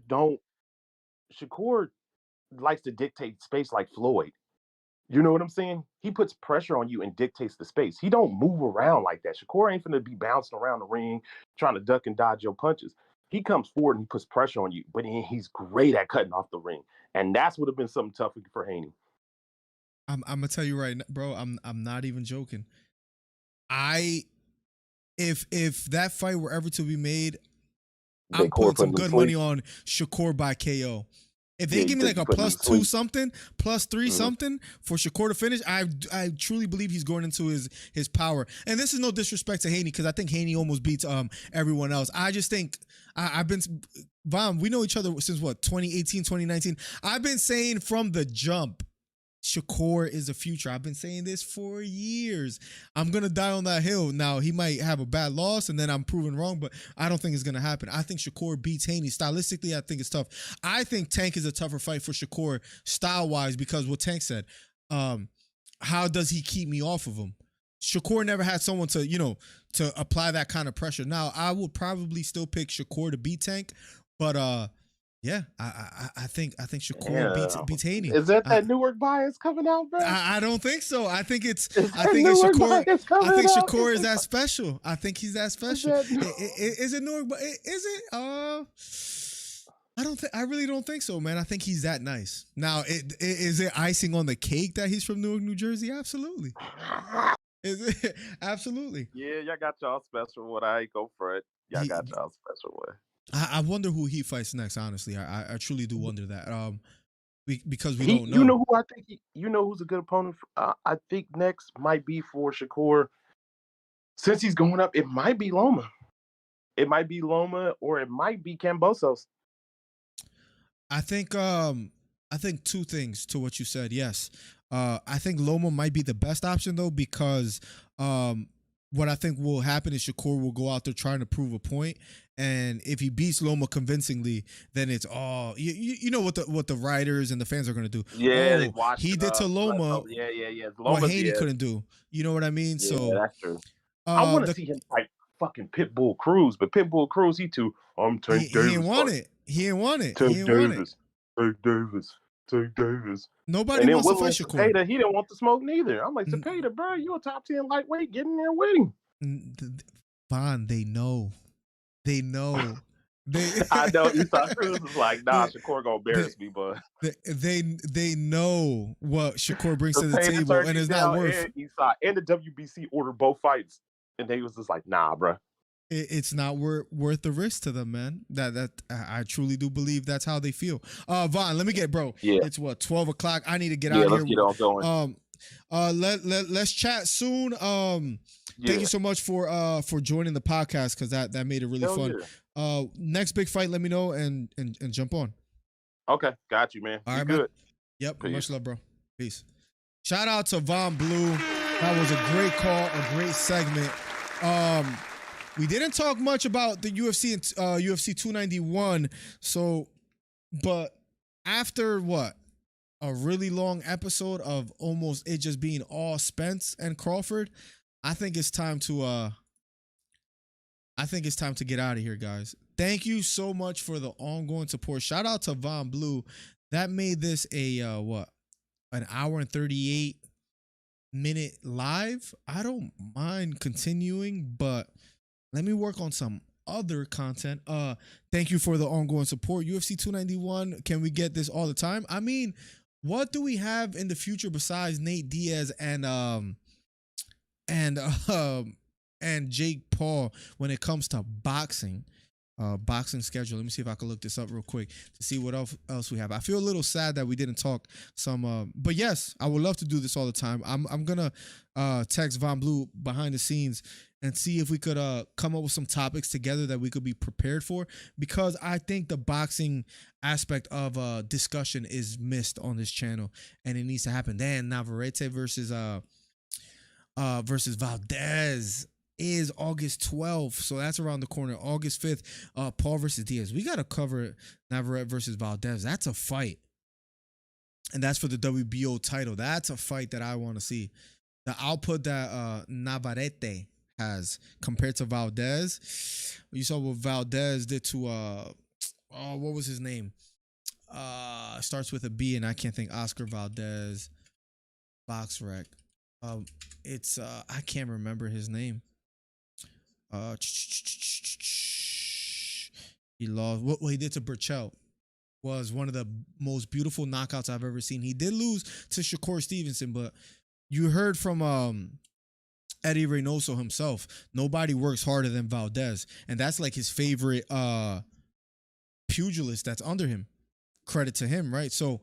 likes to dictate space like Floyd. You know what I'm saying? He puts pressure on you and dictates the space. He don't move around like that. Shakur ain't finna be bouncing around the ring trying to duck and dodge your punches. He comes forward and he puts pressure on you, but he's great at cutting off the ring, and that's would have been something tough for Haney. I'm gonna tell you right now, bro. I'm not even joking. If that fight were ever to be made, I'm putting some good money on Shakur by KO. If they give me like a +2 something, +3 something for Shakur to finish, I truly believe he's going into his power. And this is no disrespect to Haney because I think Haney almost beats everyone else. I just think I've been Vom, we know each other since what, 2018, 2019. I've been saying from the jump, Shakur is the future. I've been saying this for years. I'm going to die on that hill. Now, he might have a bad loss, and then I'm proven wrong, but I don't think it's going to happen. I think Shakur beats Haney. Stylistically, I think it's tough. I think Tank is a tougher fight for Shakur style-wise because what Tank said, how does he keep me off of him? Shakur never had someone to apply that kind of pressure. Now, I would probably still pick Shakur to beat Tank, but yeah, I think Shakur beats Haney. Is that Newark bias coming out, bro? I don't think so. I think it's Shakur. I think Shakur is that special. I think he's that special. Is it Newark? Is it? I really don't think so, man. I think he's that nice. Now, is it icing on the cake that he's from Newark, New Jersey? Absolutely. Is it? Absolutely. Yeah, y'all got y'all special one. I ain't go for it. Y'all got y'all special one. I wonder who he fights next. Honestly, I truly do wonder that. Because we don't know. You know who I think? You know who's a good opponent? I think next might be for Shakur. Since he's going up, it might be Loma. It might be Loma, or it might be Kambosos. I think two things to what you said. Yes, I think Loma might be the best option though because what I think will happen is Shakur will go out there trying to prove a point, and if he beats Loma convincingly, then it's you know what the writers and the fans are gonna do. Yeah, he did to Loma. Yeah. What Haney couldn't do. You know what I mean? Yeah, so that's true. I want to see him fight fucking Pitbull Cruz, but Pitbull Cruz, he Tank Davis. He ain't want it. He ain't want it. Tank Davis. Nobody wants to fight Shakur. Cepeda, he didn't want the smoke neither. I'm like, Cepeda, bro, you a top 10 lightweight, get in there with him. Vaughn, they know. I know Esau Cruz was like, nah, Shakur gonna embarrass me, but they know what Shakur brings to the table, and it's not worth. Esau and the WBC ordered both fights, and they was just like, nah, bro. It's not worth the risk to them, man. That I truly do believe that's how they feel. Vaughn, let me get, bro. Yeah. It's what, 12 o'clock. I need to get out of here. Let's get on going. Let's chat soon. Thank you so much for joining the podcast because that made it really fun. Yeah. Next big fight, let me know and jump on. Okay, got you, man. All right, good. Man. Yep. Peace. Much love, bro. Peace. Shout out to Von Blue. That was a great call, a great segment. We didn't talk much about the UFC and UFC 291. But after what? A really long episode of almost it just being all Spence and Crawford, I think it's time to get out of here, guys. Thank you so much for the ongoing support. Shout out to Von Blue. That made this an hour and 38-minute live. I don't mind continuing, but let me work on some other content. Thank you for the ongoing support. UFC 291. Can we get this all the time? I mean, what do we have in the future besides Nate Diaz and Jake Paul when it comes to boxing? boxing schedule. Let me see if I can look this up real quick to see what else we have. I feel a little sad that we didn't talk some, but yes, I would love to do this all the time. I'm gonna text Von Blue behind the scenes and see if we could come up with some topics together that we could be prepared for, because I think the boxing aspect of discussion is missed on this channel and it needs to happen. Then Navarrete versus Valdez is August 12th, so that's around the corner. August 5th, Paul versus Diaz. We got to cover Navarrete versus Valdez. That's a fight, and that's for the WBO title. That's a fight that I want to see. The output that Navarrete has compared to Valdez, you saw what Valdez did to what was his name? Starts with a B, and I can't think. Oscar Valdez, box rec. It's I can't remember his name. He lost. What he did to Burchell was one of the most beautiful knockouts I've ever seen. He did lose to Shakur Stevenson, but you heard from Eddie Reynoso himself. Nobody works harder than Valdez, and that's like his favorite pugilist that's under him. Credit to him, right? So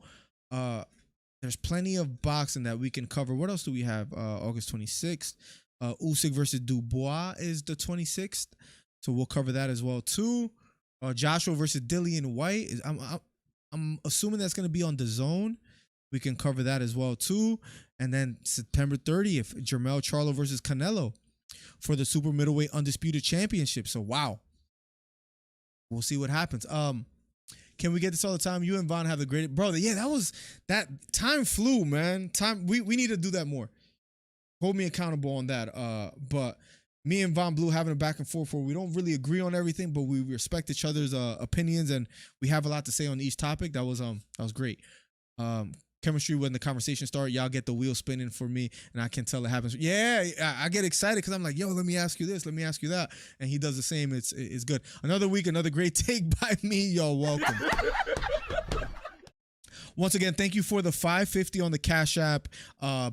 there's plenty of boxing that we can cover. What else do we have? August 26th. Usyk versus Dubois is the 26th, so we'll cover that as well too. Joshua versus Dillian White is I'm assuming that's going to be on DAZN. We can cover that as well too. And then September 30th, Jermell Charlo versus Canelo for the super middleweight undisputed championship. So wow, we'll see what happens. Can we get this all the time? You and Von have the great brother. Yeah, that time flew, man. We need to do that more. Hold me accountable on that. But me and Von Blue having a back and forth where we don't really agree on everything, but we respect each other's opinions and we have a lot to say on each topic. That was great. Chemistry when the conversation started. Y'all get the wheel spinning for me, and I can tell it happens. Yeah, I get excited because I'm like, yo, let me ask you this, let me ask you that, and he does the same. It's good. Another week, another great take by me. Y'all welcome. Once again, thank you for the $5.50 on the Cash App,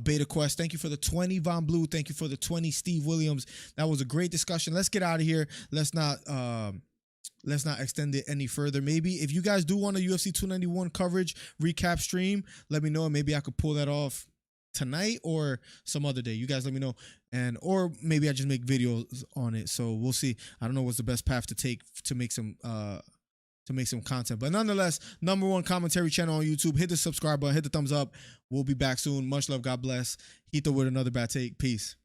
Beta Quest. Thank you for the 20 Von Blue. Thank you for the 20 Steve Williams. That was a great discussion. Let's get out of here. Let's not extend it any further. Maybe if you guys do want a UFC 291 coverage recap stream, let me know, and maybe I could pull that off tonight or some other day. You guys let me know, or maybe I just make videos on it. So we'll see. I don't know what's the best path to take to make some content, but nonetheless, #1 commentary channel on YouTube. Hit the subscribe button, hit the thumbs up. We'll be back soon. Much love. God bless. Hito with another bad take. Peace.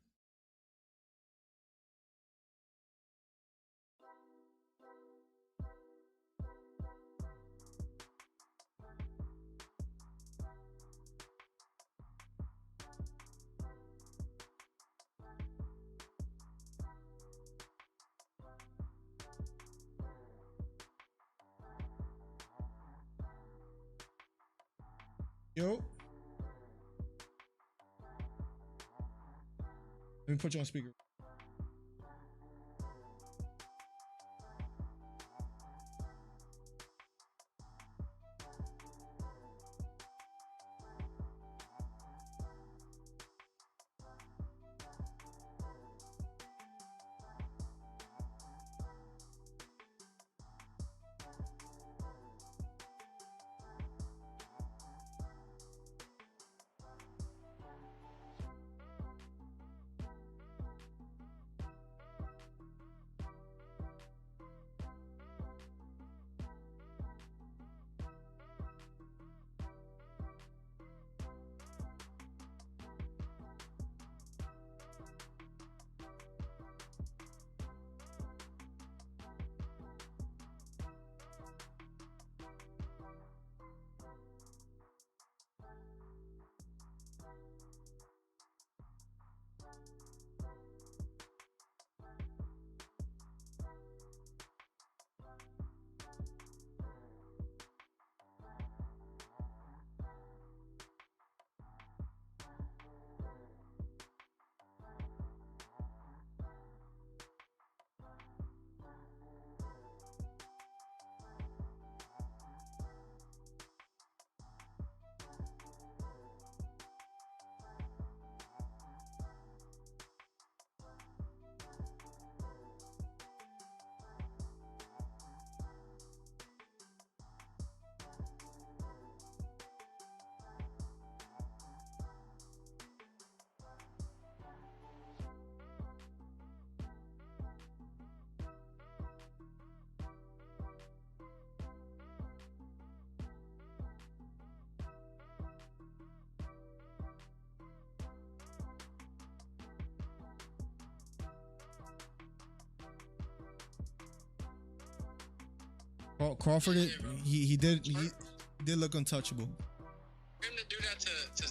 Yo. Let me put you on speaker. Crawford, he did look untouchable. For him to do that to